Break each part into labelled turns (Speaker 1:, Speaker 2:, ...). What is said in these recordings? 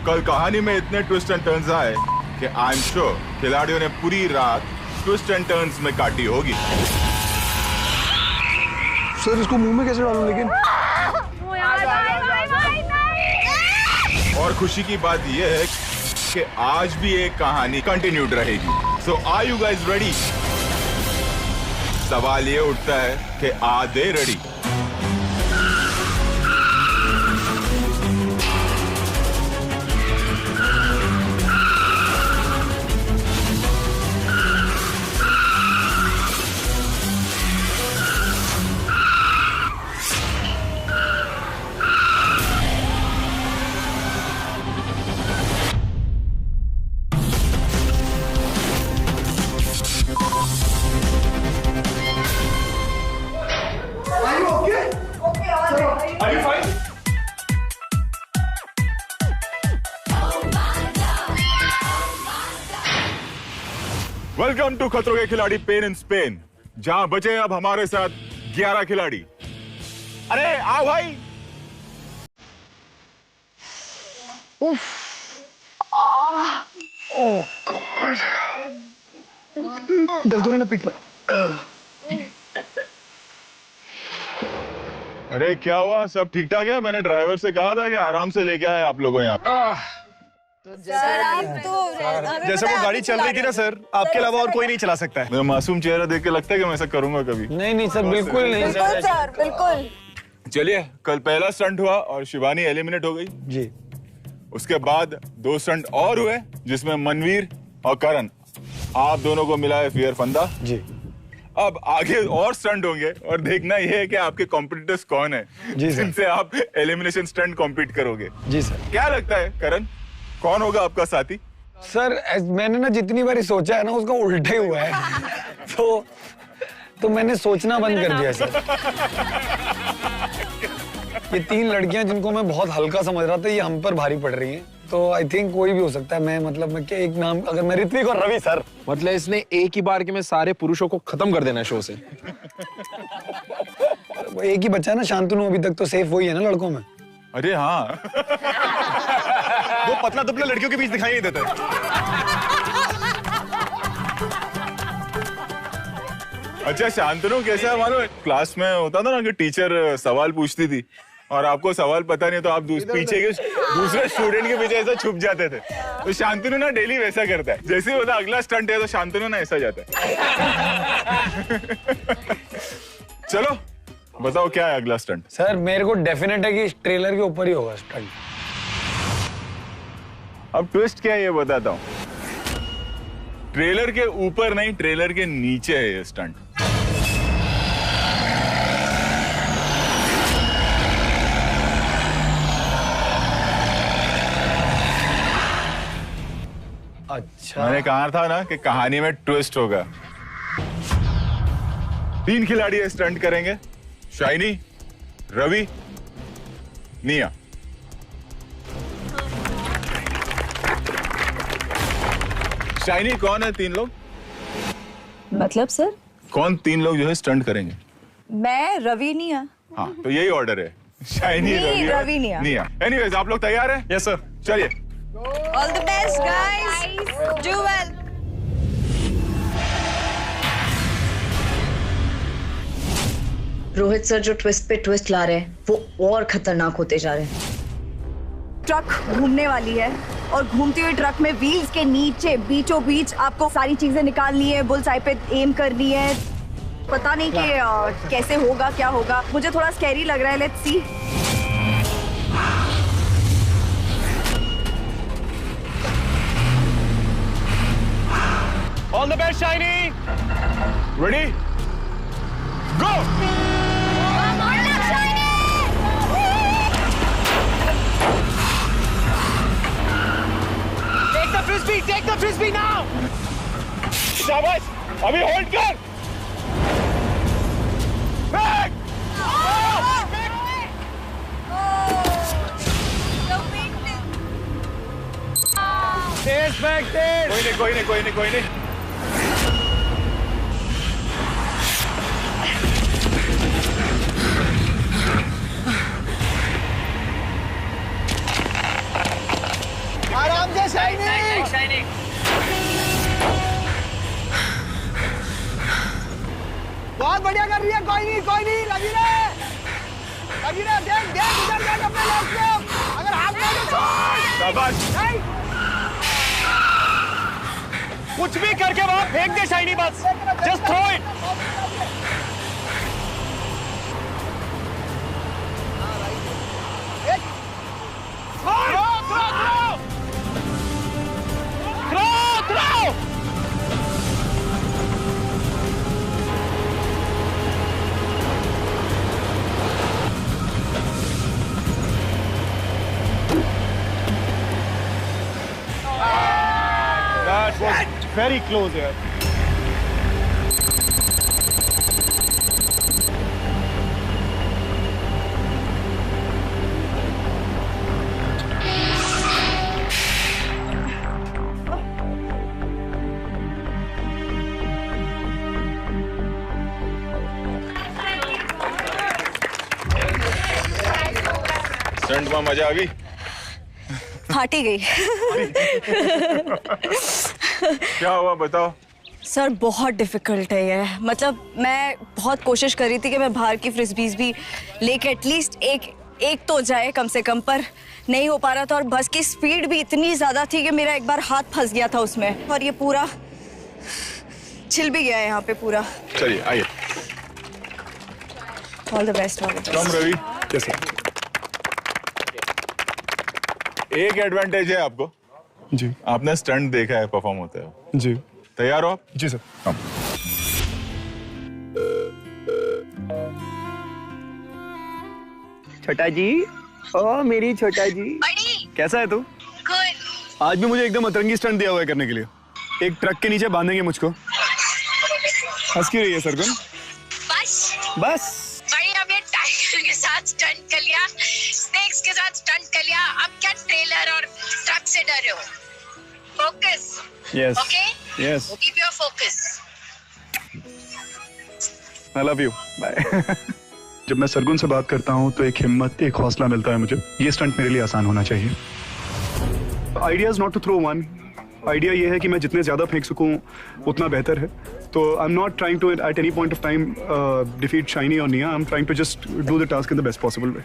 Speaker 1: कल कहानी में इतने ट्विस्ट एंड टर्न्स आए कि आई एम श्योर खिलाड़ियों ने पूरी रात ट्विस्ट एंड टर्न्स में काटी होगी।
Speaker 2: सर इसको मुंह में कैसे डालूं लेकिन?
Speaker 1: और खुशी की बात यह है कि आज भी एक कहानी कंटिन्यूड रहेगी। So are you guys ready? सवाल ये उठता है कि are they ready? Welcome to खतरों के खिलाड़ी पेन इन स्पेन, जहां बचे अब हमारे साथ 11 खिलाड़ी। अरे आओ भाई।
Speaker 2: ओह गॉड, दर्द हो रहा है पीठ में।
Speaker 1: अरे क्या हुआ? सब ठीक ठाक है? मैंने ड्राइवर से कहा था कि आराम से लेके आए आप लोगों यहाँ पे।
Speaker 3: सर आप तो
Speaker 2: जैसे वो गाड़ी चल रही थी ना सर, आपके अलावा और कोई नहीं चला सकता है।
Speaker 1: मेरा मासूम चेहरा देख के लगता है कि मैं ऐसा करूंगा कभी?
Speaker 4: नहीं सर, बिल्कुल नहीं।
Speaker 3: बिल्कुल सर, बिल्कुल।
Speaker 1: चलिए, कल पहला स्टंट हुआ और शिवानी एलिमिनेट हो गई
Speaker 2: जी।
Speaker 1: उसके बाद 2 स्टंट और हुए जिसमें मनवीर और करण, आप दोनों को मिला है फेयर फंदा
Speaker 2: जी।
Speaker 1: अब आगे और स्टंट होंगे और देखना यह है कि आपके कॉम्पिटिटर्स कौन है जिनसे आप एलिमिनेशन स्टंट कॉम्पीट करोगे।
Speaker 2: जी सर।
Speaker 1: क्या लगता है करण, कौन होगा आपका साथी?
Speaker 4: सर मैंने ना जितनी बार सोचा है ना उसका उल्टा ही हुआ है। तो मैंने सोचना बंद कर दिया सर। ये 3 लड़कियां जिनको मैं बहुत हल्का समझ रहा था, ये हम पर भारी पड़ रही हैं। तो आई थिंक कोई भी हो सकता है। मैं क्या एक नाम, अगर मैं ऋत्विक और रवि सर।
Speaker 5: मतलब इसने एक ही बार के में सारे पुरुषों को खत्म कर देना शो से।
Speaker 4: एक ही बच्चा है ना शांतनु, अभी तक तो सेफ वही है ना लड़कों में।
Speaker 1: अरे हाँ।
Speaker 2: वो पतला दुबला लड़कियों के बीच दिखाई नहीं देता।
Speaker 1: अच्छा शांतनु कैसा है? मानो क्लास में होता था ना कि टीचर सवाल पूछती थी और आपको सवाल पता नहीं तो आप पीछे के दूसरे स्टूडेंट के पीछे ऐसा छुप जाते थे। तो शांतनु ना डेली वैसा करता है। जैसे ही होता अगला स्टंट है तो शांतनु ना ऐसा जाता है। चलो बताओ क्या है अगला स्टंट?
Speaker 4: सर मेरे को डेफिनेट है कि इस ट्रेलर के ऊपर ही होगा स्टंट।
Speaker 1: अब ट्विस्ट क्या है ये बताता हूँ। ट्रेलर के ऊपर नहीं, ट्रेलर के नीचे है ये स्टंट।
Speaker 4: अच्छा,
Speaker 1: मैंने कहा था ना कि कहानी में ट्विस्ट होगा। 3 खिलाड़ी स्टंट करेंगे, शाइनी, रवि, निया। शाइनी कौन है 3 लोग?
Speaker 3: मतलब सर?
Speaker 1: कौन 3 लोग जो है स्टंट करेंगे?
Speaker 3: मैं, रवि, निया।
Speaker 1: हाँ तो यही ऑर्डर है, शाइनी, रवि, निया। एनीवेज आप लोग तैयार हैं?
Speaker 2: Yes sir.
Speaker 1: चलिए।
Speaker 3: All the best guys. Do well.
Speaker 6: Rohit sir जो ट्विस्ट पे ट्विस्ट ला रहे हैं वो और खतरनाक होते जा रहे हैं।
Speaker 3: ट्रक घूमने वाली है और घूमती हुई ट्रक में व्हील्स के नीचे बीचों बीच आपको सारी चीजें निकालनी है, बुल्स आई पे एम करनी है। पता नहीं कि कैसे होगा, क्या होगा। मुझे थोड़ा स्कैरी लग रहा है। Let's see.
Speaker 2: All the best shiny.
Speaker 1: Ready go.
Speaker 2: Take the frisbee now.
Speaker 1: शाबाश, अभी होल्ड कर। बैक। कोई नहीं।
Speaker 7: सैनिक।
Speaker 4: बहुत बढ़िया कर रही है, कोई नहीं लगी रे देख इधर देख अपने लोग को, अगर हाथ में तो छोड़।
Speaker 1: शाबाश।
Speaker 2: कुछ भी करके वहां फेंक दे शाइनी, बस just throw it. That was very close here.
Speaker 1: Stunt में मजा आ गई?
Speaker 3: फाटी गई।
Speaker 1: क्या हुआ बताओ।
Speaker 3: सर बहुत डिफिकल्ट है ये, मतलब मैं बहुत कोशिश कर रही थी कि मैं बाहर की फ्रिस्बीज भी लेके एटलीस्ट एक तो जाए कम से कम, पर नहीं हो पा रहा था और बस की स्पीड भी इतनी ज्यादा थी कि मेरा एक बार हाथ फंस गया था उसमें और ये पूरा छिल भी गया है यहाँ पे पूरा।
Speaker 1: चलिए आइए।
Speaker 3: All the best.
Speaker 1: Come Ravi.
Speaker 2: कैसे?
Speaker 1: एक एडवांटेज है आपको
Speaker 2: जी।
Speaker 1: आपने स्टंट देखा है परफॉर्म होते हो।
Speaker 2: जी।
Speaker 1: तैयार हो आप?
Speaker 2: जी सर। छोटा जी, ओ मेरी छोटा जी, कैसा है तू? आज भी मुझे एकदम अतरंगी स्टंट दिया हुआ है करने के लिए। एक ट्रक के नीचे बांधेंगे मुझको। हंस क्यों रही है सरगुन? बस
Speaker 7: भाई अभी टाइगर के साथ स्टंट कर लिया, स्नेक्स के साथ स्टंट कर लिया, अब क्या ट्रेलर और ट्रक से डर रहे हो? Focus.
Speaker 2: Yes
Speaker 7: okay
Speaker 2: yes,
Speaker 7: keep your focus.
Speaker 2: I love you, bye. जब मैं सरगुन से बात करता हूँ तो एक हिम्मत, एक हौसला मिलता है मुझे। ये स्टंट मेरे लिए आसान होना चाहिए। Idea is not to throw one, idea ये है कि मैं जितने ज्यादा फेंक सकूं उतना बेहतर है। तो I am not trying to at any point of time defeat Shiny और Nia. I am trying to just do the task in the best possible way.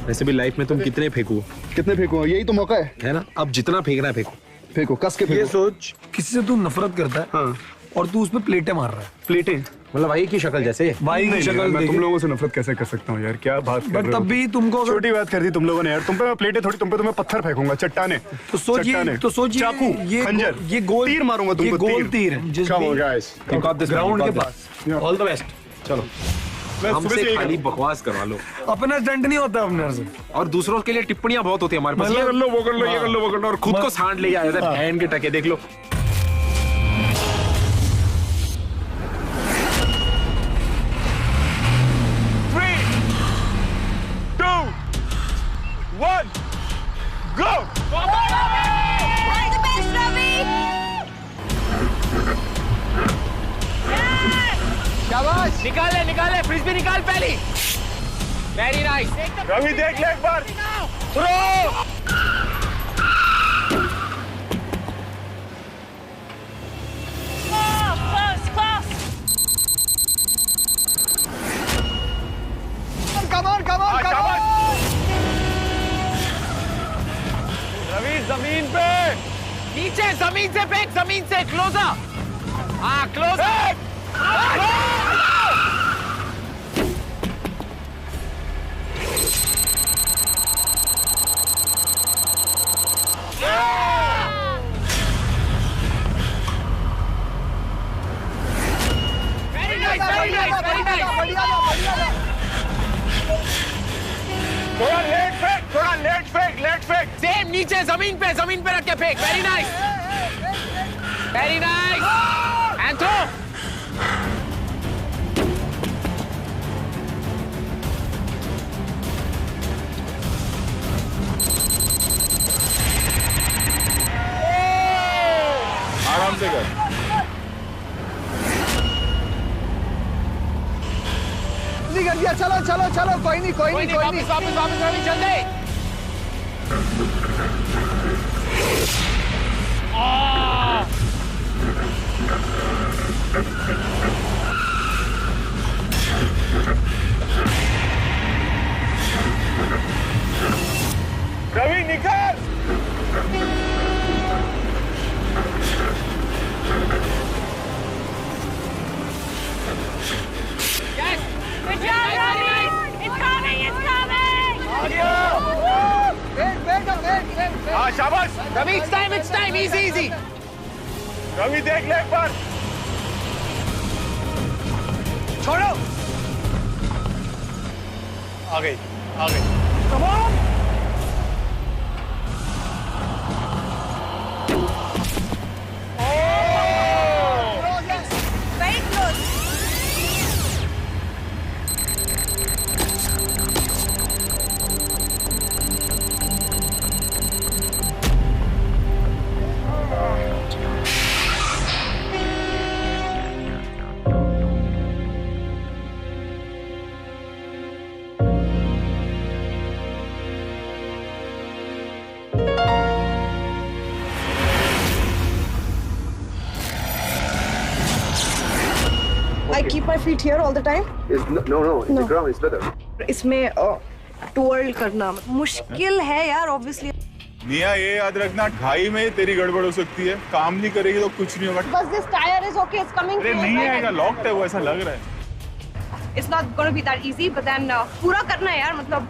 Speaker 5: वैसे भी लाइफ में तुम कितने फेंको,
Speaker 2: कितने फेंको, यही तो मौका है
Speaker 5: ना? अब जितना फेंकना है फेंको,
Speaker 2: फेंको, कस के
Speaker 4: ये
Speaker 2: फेंको।
Speaker 4: सोच किसी से तू नफरत करता है
Speaker 2: हाँ,
Speaker 4: और तू उसमें प्लेटें मार रहा है।
Speaker 2: प्लेटें?
Speaker 5: मतलब भाई की शक्ल जैसे।
Speaker 4: भाई की
Speaker 2: नहीं,
Speaker 4: शक्ल
Speaker 2: मैं
Speaker 4: देखे।
Speaker 2: तुम लोगों से नफरत कैसे कर सकता हूँ यार, क्या बात कर
Speaker 4: बट
Speaker 2: रहे हो?
Speaker 4: तब भी तुमको अगर-
Speaker 2: छोटी बात कर दी तुम लोगों ने यार। तुम पे मैं प्लेटें थोड़ी, तुम पे तो मैं पत्थर फेंकूंगा, चट्टाने।
Speaker 4: तो सोचिए
Speaker 2: चाकू,
Speaker 4: ये
Speaker 2: खंजर,
Speaker 4: ये गोल
Speaker 2: तीर मारूंगा तुमको,
Speaker 4: ये गोल तीर है जिस
Speaker 2: Come on,
Speaker 4: भी
Speaker 2: guys.
Speaker 4: ग्राउंड के पास।
Speaker 5: All the best. चलो
Speaker 2: मैं सुबह से
Speaker 5: हमसे
Speaker 2: यही
Speaker 5: खाली बकवास करवा लो,
Speaker 4: अपना स्टंट नहीं होता अपने से।
Speaker 5: और दूसरों के लिए टिप्पणियां बहुत होती है हमारे पास। ये कर लो, वो कर लो, ये कर लो, वो कर लो, और खुद को सांड ले आए थे बहन के टके। देख लो
Speaker 7: निकाले निकाले, फ्रिस्बी निकाल पहली। Very nice.
Speaker 1: रवि देख ले एक बार।
Speaker 7: रवि जमीन पे, नीचे जमीन से फेंक, जमीन से क्लोजर। हाँ क्लोजर।
Speaker 1: थोड़ा लेट फेंक, थोड़ा लेट फेंक, लेट फेंक।
Speaker 7: सेम नीचे जमीन पे रख के फेंक। Very nice, very nice. And throw.
Speaker 1: आराम से कर।
Speaker 4: कर दिया, चलो चलो चलो, कोई नहीं
Speaker 7: वापस वापस वापस रवि चल दे।
Speaker 1: रवि निकल। हाँ शाबाश
Speaker 8: Ravi, it's time, easy.
Speaker 1: Ravi देख ले एक बार।
Speaker 8: छोड़ो।
Speaker 4: आ गई।
Speaker 3: Very close. I keep my feet here all the time.
Speaker 9: No. In the ground is better.
Speaker 3: इसमें twirl करना मुश्किल है यार obviously.
Speaker 1: निया ये याद रखना, ढाई में तेरी गड़बड़ हो सकती है, काम नहीं करेगी तो कुछ नहीं होगा।
Speaker 3: बस this tire is okay, it's coming.
Speaker 1: अरे नहीं आएगा, लॉक्ड है वो, ऐसा लग रहा है।
Speaker 3: It's not going to be that easy, but then पूरा करना है यार, मतलब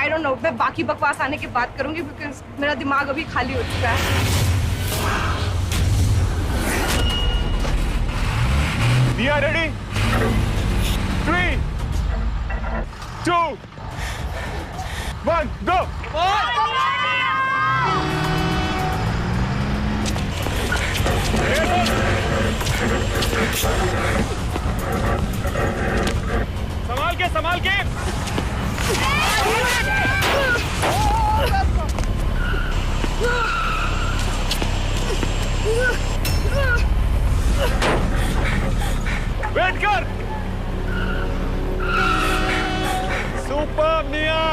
Speaker 3: I don't know, मैं बाकी बकवास आने के बाद करूंगी because मेरा दिमाग अभी खाली हो चुका है।
Speaker 1: निया रेडी? 3, 2, 1, go! संभाल के वेट कर। सुपर निया।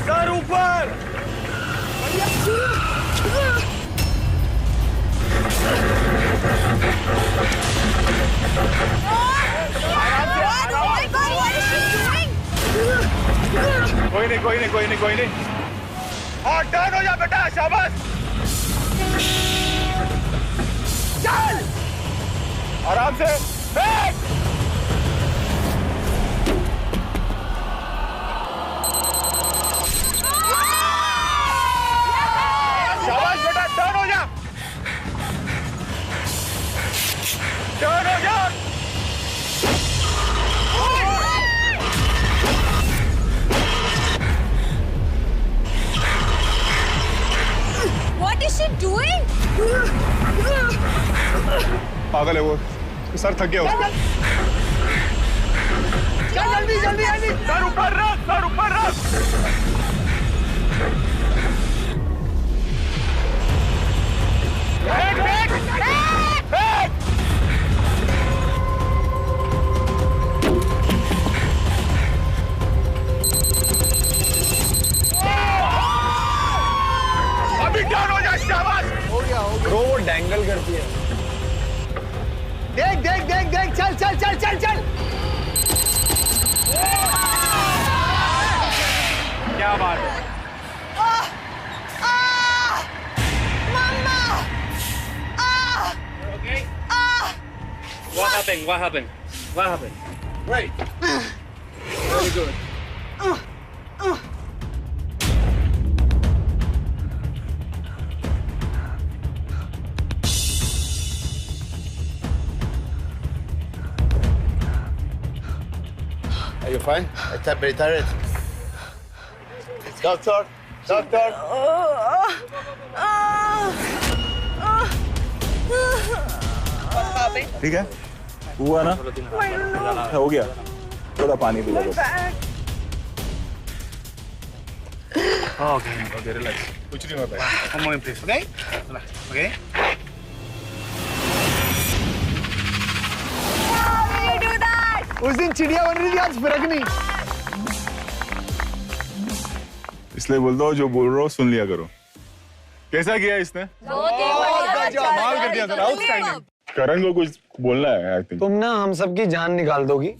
Speaker 1: सर ऊपर। कोई नहीं। और टर्न हो जा बेटा, शाबाश। चल आराम से। शाबाश बेटा, टर्न हो जा।
Speaker 3: What is she doing?
Speaker 2: पागल है वो, सर थक गया उसका।
Speaker 8: चल जल्दी।
Speaker 1: सर ऊपर रख। अभी टर्न हो जा, शाबाश।
Speaker 8: हो गया।
Speaker 4: ब्रो वो डैंगल करती है।
Speaker 8: देख चल।
Speaker 1: क्या बात है।
Speaker 5: What happened?
Speaker 8: Right.
Speaker 5: Very good.
Speaker 9: Are you fine? I tap very tired. Doctor.
Speaker 1: ठीक है, हुआ ना? हो गया। थोड़ा पानी पी लो बस।
Speaker 2: Okay,
Speaker 1: रिलैक्स, कुछ नहीं होता है।
Speaker 2: one moment please, okay? Okay.
Speaker 8: उस दिन चिड़िया बन रही थी, आज फिरक नहीं।
Speaker 1: इसलिए बोल दो जो बोल रहा हूँ सुन लिया करो। कैसा किया इसने?
Speaker 4: कमाल कर दिया सर, आउटस्टैंडिंग।
Speaker 1: करण को कुछ बोलना है आई थिंक।
Speaker 4: तुम ना हम सबकी जान निकाल दोगी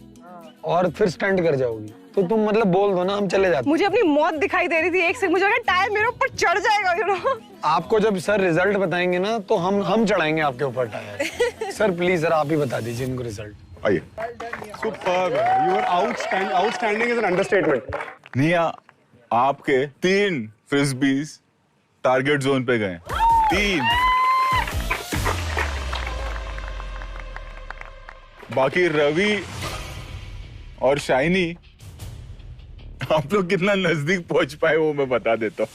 Speaker 4: और फिर स्टंट कर जाओगी, तो तुम मतलब बोल दो ना, हम चले जाते।
Speaker 3: मुझे अपनी मौत दिखाई दे रही थी एक से, मुझे लगा टायर मेरे ऊपर चढ़ जाएगा, यू नो।
Speaker 4: आपको जब सर रिजल्ट बताएंगे ना तो हम चढ़ाएंगे आपके ऊपर टायर। सर प्लीज सर आप ही बता दीजिए इनको रिजल्ट।
Speaker 1: आइए।
Speaker 2: Superb. You are outstanding. Outstanding is an understatement.
Speaker 1: निया, आपके 3 फ्रिस्बीज टारगेट जोन पे गए। 3। बाकी रवि और शाइनी, आप लोग कितना नजदीक पहुंच पाए वो मैं बता देता हूं।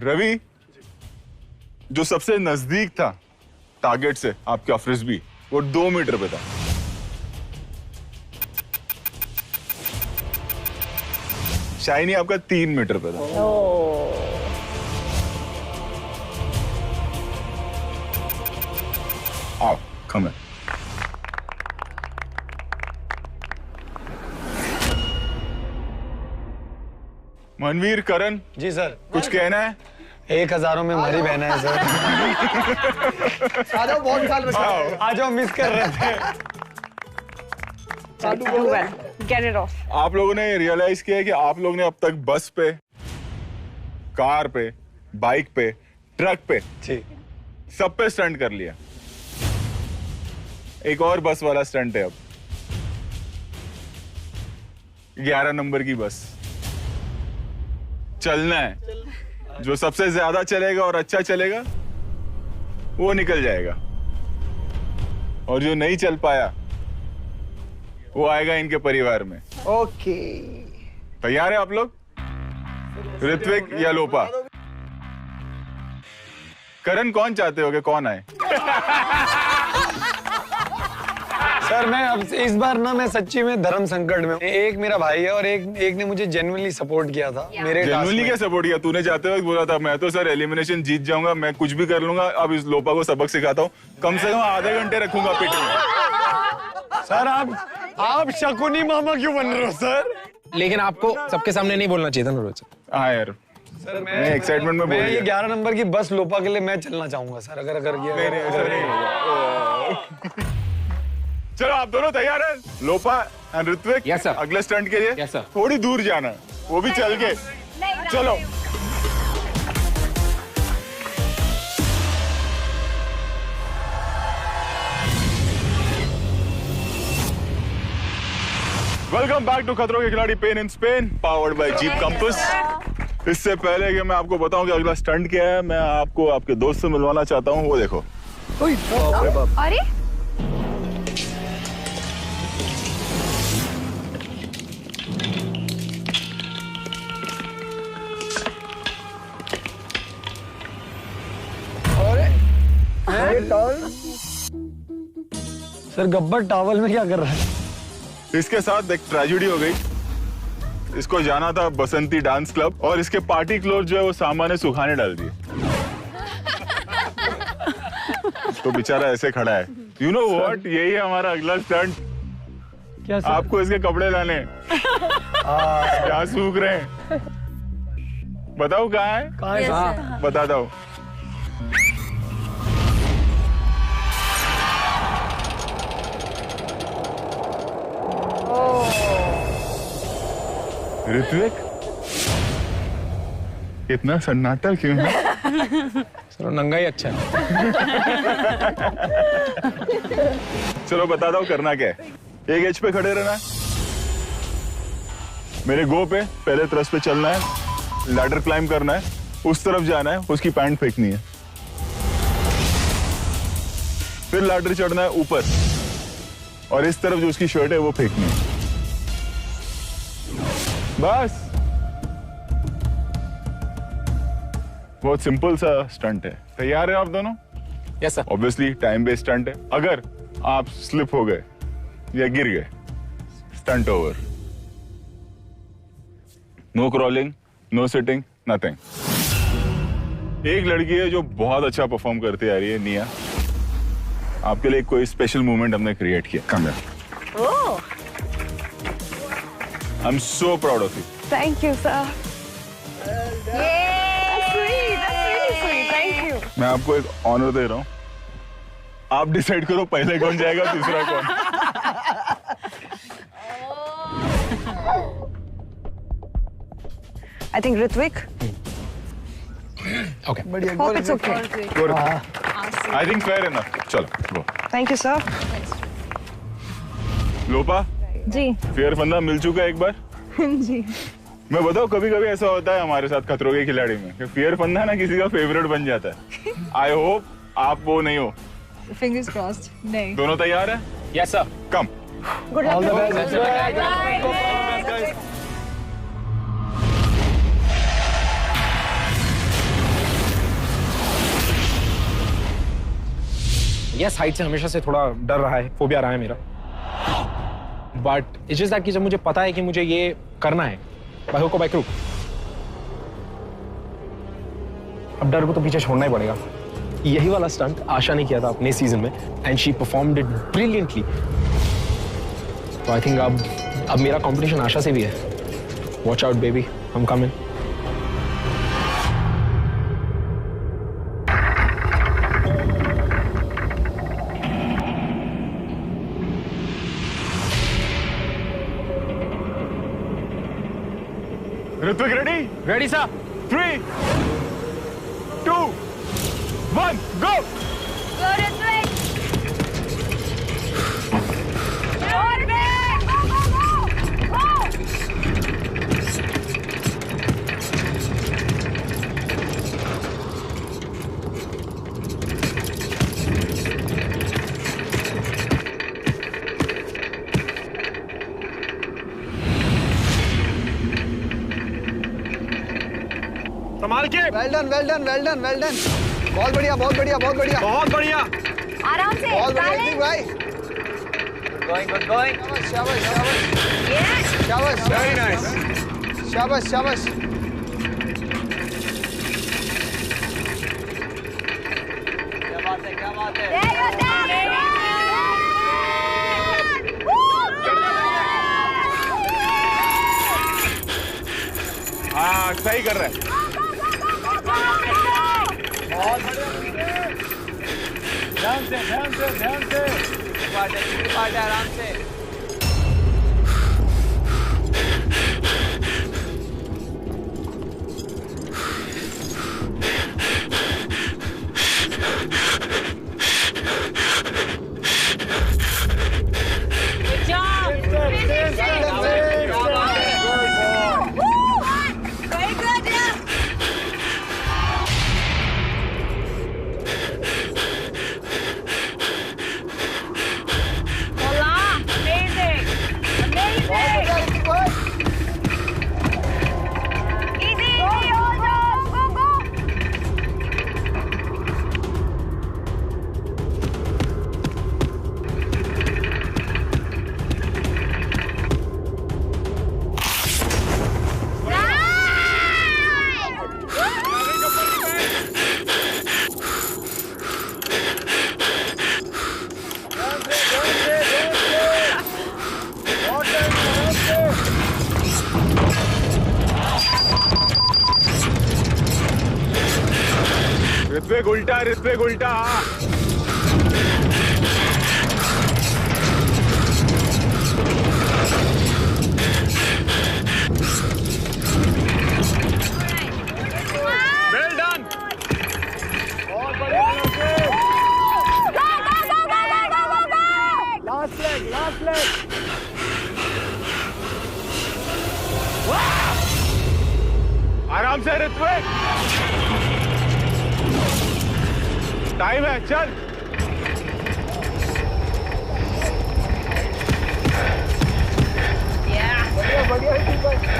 Speaker 1: रवि जो सबसे नजदीक था टारगेट से आपका फ्रिस्बी, वो 2 मीटर पे था। शाइनी आपका 3 मीटर पे था। आओ, कम है। मनवीर, करण,
Speaker 4: जी सर।
Speaker 1: कुछ कहना है?
Speaker 4: 1000 में हमारी बहन है सर।
Speaker 8: आ जाओ, बहुत साल बचा है।
Speaker 4: आज हम मिस कर रहे थे।
Speaker 3: Get it off.
Speaker 1: आप लोगों ने रियलाइज किया है कि आप लोग ने अब तक बस पे, कार पे, बाइक पे, ट्रक पे,
Speaker 4: जी
Speaker 1: सब पे स्टंट कर लिया। एक और बस वाला स्टंट है अब। 11 नंबर की बस। चलना है, जो सबसे ज्यादा चलेगा और अच्छा चलेगा वो निकल जाएगा, और जो नहीं चल पाया वो आएगा इनके परिवार में।
Speaker 8: ओके।
Speaker 1: तैयार है आप लोग? ऋत्विक या लोपा? करण, कौन चाहते हो कि कौन आए?
Speaker 4: सर मैं अब इस बार ना मैं सच्ची में धर्म संकट में हूं। एक मेरा भाई है और एक ने मुझे जेन्युइनली सपोर्ट किया था मेरे टास्क
Speaker 1: जेन्युइनली
Speaker 4: में।
Speaker 1: क्या सपोर्ट किया? तूने जाते वक्त बोला था मैं तो सर एलिमिनेशन जीत जाऊंगा, मैं कुछ भी कर लूंगा, अब इस लोपा को सबक सिखाता हूँ, कम से कम आधे घंटे रखूंगा पिट में।
Speaker 4: सर आप शकुनी मामा क्यों बन रहे हो सर?
Speaker 5: लेकिन आपको सबके सामने नहीं बोलना चाहिए था ना।
Speaker 1: हाँ यार,
Speaker 4: सर
Speaker 1: मैं एक्साइटमेंट में बोल
Speaker 4: ये
Speaker 1: दिया।
Speaker 4: 11 नंबर की बस लोपा के लिए मैं चलना चाहूंगा सर, अगर ये
Speaker 1: नहीं, ऐसा नहीं होगा। चलो आप दोनों तैयार हैं? लोपा एंड ऋत्विक,
Speaker 5: Yes, sir.
Speaker 1: अगले स्टंट के लिए
Speaker 5: Yes, sir.
Speaker 1: थोड़ी दूर जाना है, वो भी चल के। चलो। वेलकम बैक टू खतरों के खिलाड़ी pain in Spain, powered by jeep compass. इससे पहले कि मैं आपको बताऊं कि अगला स्टंट क्या है, मैं आपको आपके दोस्त से मिलवाना चाहता हूं। वो देखो।
Speaker 3: अरे
Speaker 4: सर गब्बर टॉवल में क्या कर रहा है?
Speaker 1: इसके साथ एक ट्रेजेडी हो गई। इसको जाना था बसंती डांस क्लब, और इसके पार्टी क्लोथ जो है वो सामान सुखाने डाल दिए। तो बेचारा ऐसे खड़ा है। यू नो व्हाट, यही है हमारा अगला स्टंट।
Speaker 4: क्या सर?
Speaker 1: आपको इसके कपड़े लाने। क्या सूख रहे हैं? बताओ कहाँ है?
Speaker 4: कहाँ है सर?
Speaker 1: बताता हूँ। ऋत्विक, इतना सन्नाटा क्यों है?
Speaker 5: सर नंगा ही अच्छा है।
Speaker 1: चलो बताता हूँ करना क्या है। एक एज पे खड़े रहना है, मेरे गो पे पहले तरस पे चलना है, लैडर क्लाइंब करना है, उस तरफ जाना है, उसकी पैंट फेंकनी है, फिर लैडर चढ़ना है ऊपर, और इस तरफ जो उसकी शर्ट है वो फेंकनी है। बस, बहुत सिंपल सा स्टंट है। तैयार है आप दोनों?
Speaker 5: Yes sir.
Speaker 1: Obviously time based stunt है। अगर आप स्लिप हो गए या गिर गए stunt over. No crawling, no sitting, nothing. एक लड़की है जो बहुत अच्छा परफॉर्म करती आ रही है, निया। आपके लिए कोई स्पेशल मोमेंट हमने क्रिएट किया। Come here. I am so proud of you.
Speaker 3: Thank you sir.
Speaker 1: मैं आपको एक ऑनर दे रहा हूँ। आप डिसाइड करो पहले कौन जाएगा, दूसरा कौन।
Speaker 3: I think Ritvik.
Speaker 5: Okay.
Speaker 3: Hope it's okay.
Speaker 1: I think fair enough. चलो, go.
Speaker 3: Thank you, sir.
Speaker 1: Lopa,
Speaker 3: ji.
Speaker 1: Fear फंदा मिल चुका है एक बार।
Speaker 3: जी।
Speaker 1: मैं बताऊँ, कभी कभी ऐसा होता है हमारे साथ खतरों के खिलाड़ी में कि फेयर फंदा ना किसी का फेवरेट बन जाता है। आई होप आप वो नहीं हो।
Speaker 3: Fingers crossed. नहीं।
Speaker 1: दोनों तैयार है?
Speaker 5: Yes, sir.
Speaker 1: कम।
Speaker 3: Good luck.
Speaker 5: Yes, हाइट से हमेशा से थोड़ा डर रहा है, फोबिया रहा है मेरा। बट इट्स जस्ट दैट कि जब मुझे पता है कि मुझे ये करना है, बाय हुक और बाय क्रूक, अब डर को तो पीछे छोड़ना ही पड़ेगा। यही वाला स्टंट आशा ने किया था अपने सीजन में, and she performed it brilliantly. तो आई थिंक अब मेरा कंपटीशन आशा से भी है। Watch out baby, I am coming.
Speaker 1: Ritvik ready?
Speaker 5: Ready sir.
Speaker 1: 3, 2, 1, go!
Speaker 3: Go Ritvik. Go Ritvik. Go, go, go. Go.
Speaker 5: संभाल के।
Speaker 8: Well done, well done, well done, well done. बहुत बढ़िया, बहुत बढ़िया, बहुत बढ़िया।
Speaker 5: बहुत बढ़िया।
Speaker 3: आराम से।
Speaker 8: बहुत बढ़िया
Speaker 3: balance.
Speaker 8: भाई।
Speaker 9: Going, good going.
Speaker 8: शाबाश, शाबाश,
Speaker 3: Yes.
Speaker 8: शाबाश,
Speaker 1: Very nice.
Speaker 8: शाबाश, शाबाश।
Speaker 3: There you go.
Speaker 1: हाँ, सही कर रहे हैं।
Speaker 8: ध्यान से, ध्यान से, ध्यान से। आराम से।
Speaker 3: Good job. Very good. Yeah. Hola. Amazing. Amazing. Easy, easy. All go, go, go.
Speaker 1: Ritwik उल्टा, ऋत्विक उल्टा। हाँ। Well done.
Speaker 8: Last leg, last leg.
Speaker 1: आराम से ऋत्विक। टाइम है, चल।
Speaker 8: बढ़िया, बढ़िया, ठीक है।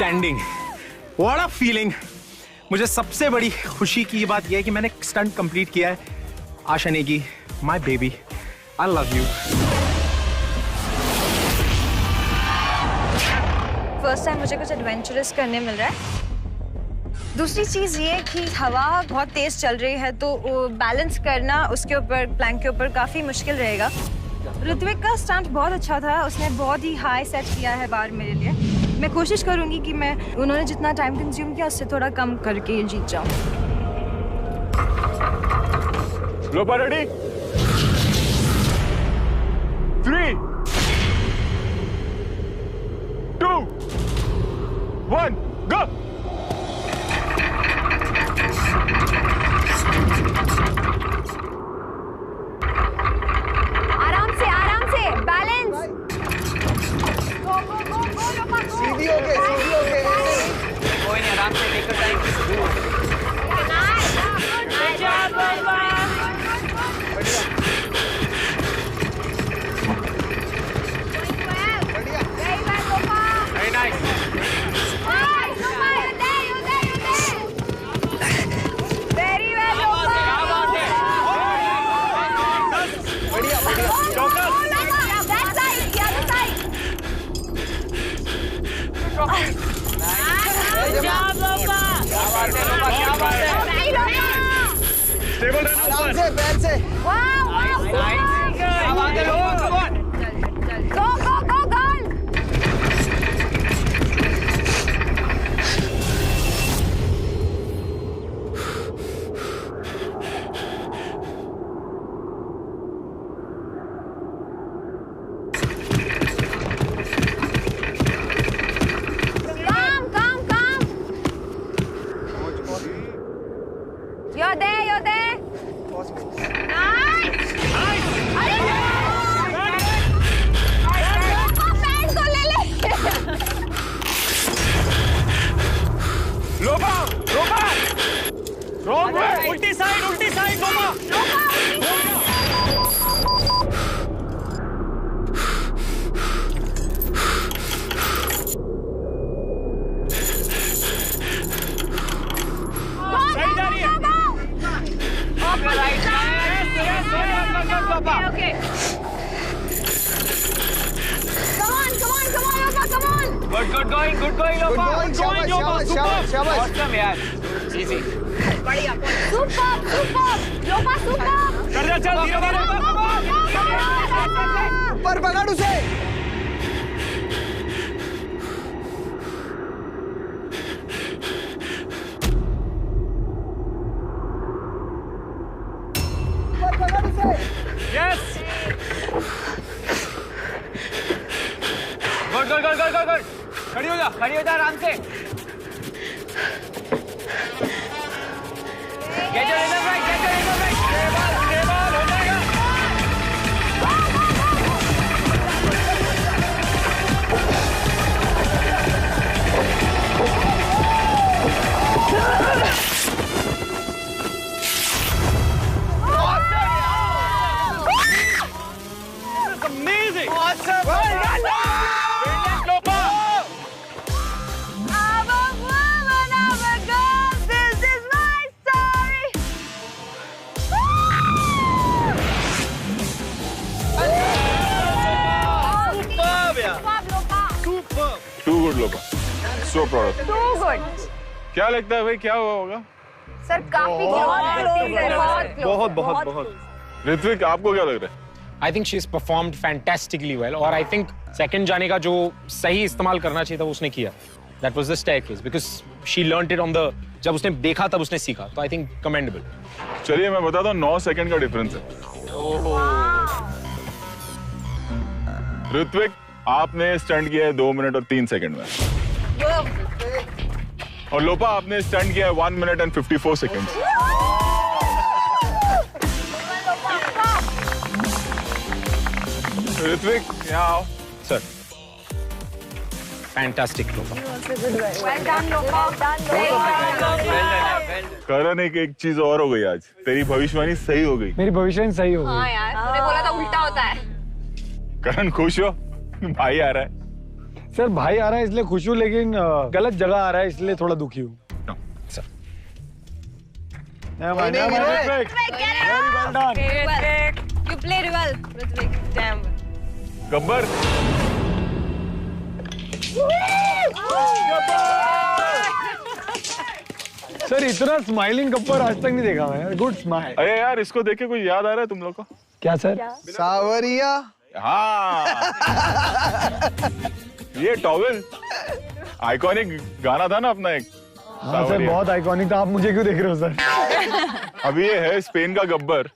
Speaker 5: Outstanding, what a feeling. मुझे सबसे बड़ी खुशी की बात यह है कि मैंने स्टंट कंप्लीट किया है। Asha Negi, my baby, I love you.
Speaker 3: First time मुझे कुछ एडवेंचरस करने मिल रहा है। दूसरी चीज ये कि हवा बहुत तेज चल रही है तो बैलेंस करना उसके ऊपर, प्लैंक के ऊपर काफी मुश्किल रहेगा। ऋत्विक का स्टंट बहुत अच्छा था, उसने बहुत ही हाई सेट किया है बार मेरे लिए। मैं कोशिश करूंगी कि मैं उन्होंने जितना टाइम कंज्यूम किया उससे थोड़ा कम करके ये जीत जाऊं।
Speaker 1: लोपा रेडी? 3, 2, 1, go!
Speaker 3: आराम से बैलेंस। गो गो गो गो लोपा गो।
Speaker 9: सीधी होके कोई नहीं, आराम से take time. Very nice.
Speaker 3: Very well, Lopa. That side, the other side. Good job, Lopa.
Speaker 9: क्या बात है लोपा, क्या बात है।
Speaker 3: Hey, Lopa.
Speaker 1: Stable रहना ऊपर।
Speaker 3: Wow, wow,
Speaker 9: क्या बात है लोपा, come on.
Speaker 3: go, go, go, girl. Come. You're there. Nice. Pant को ले ले।
Speaker 1: लोपा, लोपा, wrong way.
Speaker 5: उल्टी साइड लोपा।
Speaker 3: सही जा रही है। Okay. Come on, Lopa, come on.
Speaker 9: Good going, Lopa. Awesome, यार. Easy.
Speaker 3: Super. Lopa, super.
Speaker 1: कर जा, चल धीरे-धीरे।
Speaker 9: ऊपर पकड़ उसे.
Speaker 8: Yes. Good. खड़ी हो जा आराम से. Get your inner right. Stable, हो जाएगा.
Speaker 9: Amazing.
Speaker 8: Awesome.
Speaker 9: Well done.
Speaker 8: Brilliant, Lopa.
Speaker 3: I'm a woman, I'm a girl, this is my story.
Speaker 9: Superb, yeah.
Speaker 3: Superb, Lopa.
Speaker 1: Too good, Lopa. So proud of you.
Speaker 3: Too good.
Speaker 1: क्या लगता है भाई, क्या हुआ होगा?
Speaker 3: Sir काफी क्लोज है, बहुत.
Speaker 1: ऋत्विक, आपको क्या लग रहा है?
Speaker 5: I think she's performed fantastically well और I think second जाने का जो सही इस्तेमाल करना चाहिए था वो उसने किया. That was the staircase because she learnt it on the, जब उसने देखा तब उसने सीखा, तो I think commendable.
Speaker 1: चलिए मैं बताता हूँ, 9 सेकंड का डिफरेंस है. ऋत्विक, आपने स्टंट किया है 2 मिनट और 3 सेकंड में. और लोपा, आपने स्टंट किया है 1 मिनट एंड 54 सेकंड. ऋत्विक, यहाँ आओ.
Speaker 5: Sir. Fantastic, Lopa.
Speaker 3: Well done, Lopa. Well done.
Speaker 1: करण, एक चीज और हो गई आज. तेरी भविष्यवाणी सही हो गई.
Speaker 4: मेरी भविष्यवाणी सही हो गई।
Speaker 3: हाँ यार, तूने बोला था उल्टा होता है.
Speaker 1: करण, खुश हो? भाई आ रहा है.
Speaker 4: सर भाई आ रहा है इसलिए खुश हूँ, लेकिन गलत जगह आ रहा है इसलिए थोड़ा दुखी हूँ।
Speaker 3: You played well, Ritwik. Damn.
Speaker 1: Gabbar
Speaker 4: sir इतना स्माइलिंग गब्बर आज तक नहीं देखा मैं। Good smile.
Speaker 1: अरे यार इसको देख के कुछ याद आ रहा है तुम लोग को?
Speaker 4: क्या सर?
Speaker 8: सावरिया।
Speaker 1: हाँ ये टॉवेल आइकॉनिक गाना था ना अपना एक।
Speaker 4: हाँ सर बहुत आइकॉनिक था। आप मुझे क्यों देख रहे हो सर?
Speaker 1: अभी ये है स्पेन का गब्बर,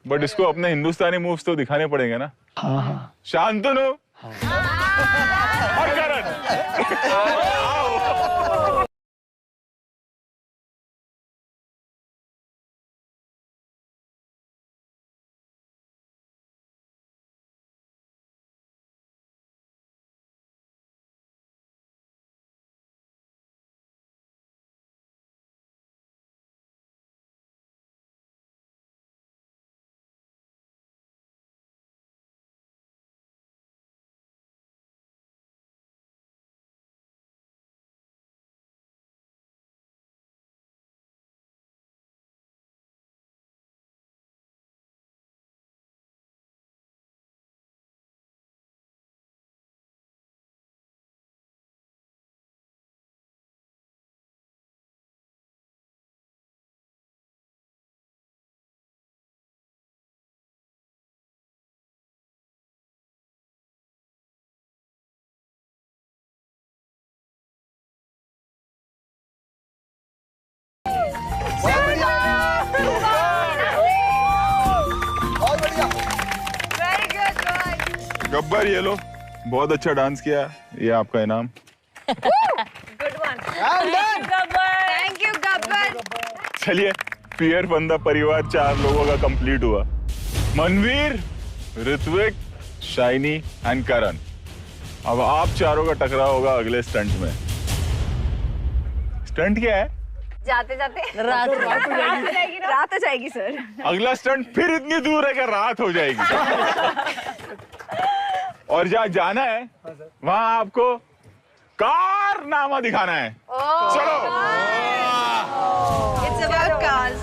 Speaker 1: बट इसको अपने हिंदुस्तानी मूव्स तो दिखाने पड़ेंगे ना।
Speaker 4: हाँ।
Speaker 1: शांतनु और करण। गब्बर ये लो, बहुत अच्छा डांस किया, ये आपका इनाम।
Speaker 3: Good one. Thank you, Gabbar.
Speaker 1: चलिए पियर बंदा परिवार 4 लोगों का कंप्लीट हुआ। मनवीर, ऋत्विक, शाइनी एंड करण। अब आप चारों का टकराव होगा अगले स्टंट में। स्टंट क्या है?
Speaker 3: जाते जाते रात हो जाएगी सर।
Speaker 1: अगला स्टंट फिर इतनी दूर है कि रात हो जाएगी। और जहाँ जाना है वहाँ आपको कारनामा दिखाना है। चलो।
Speaker 3: It's about cars.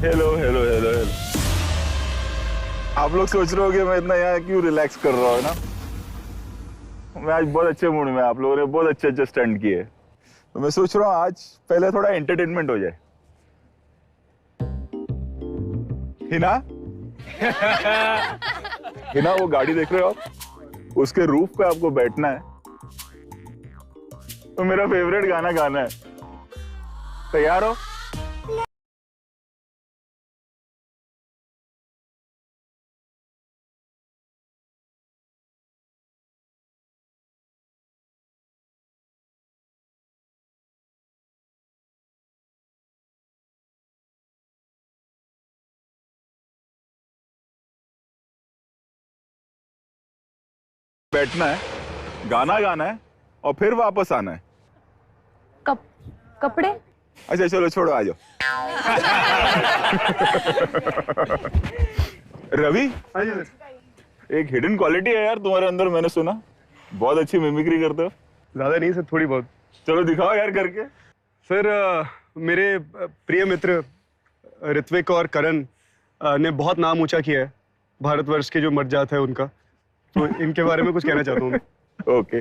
Speaker 1: Hello hello hello hello. आप लोग सोच रहे हो कि मैं इतना यहाँ क्यों रिलैक्स कर रहा हूँ ना? मैं आज बहुत अच्छे मूड में, आप लोगों ने बहुत अच्छे अच्छे स्टंट किए, तो मैं सोच रहा हूँ आज पहले थोड़ा एंटरटेनमेंट हो जाए। हिना हिना वो गाड़ी देख रहे हो आप, उसके रूफ पे आपको बैठना है, तो मेरा फेवरेट गाना गाना है। तैयार हो? बैठना है, गाना गाना है और फिर वापस आना है।
Speaker 3: कपड़े?
Speaker 1: अच्छा चलो छोड़ो, आ जाओ। रवि, एक हिडन क्वालिटी है यार तुम्हारे अंदर, मैंने सुना बहुत अच्छी मिमिक्री करते हो।
Speaker 2: ज्यादा नहीं सर, थोड़ी बहुत।
Speaker 1: चलो दिखाओ यार करके।
Speaker 2: सर मेरे प्रिय मित्र ऋत्विक और करण ने बहुत नाम ऊंचा किया है भारतवर्ष के जो मर्जात है उनका, तो इनके बारे में कुछ कहना चाहता हूँ मैं।
Speaker 1: Okay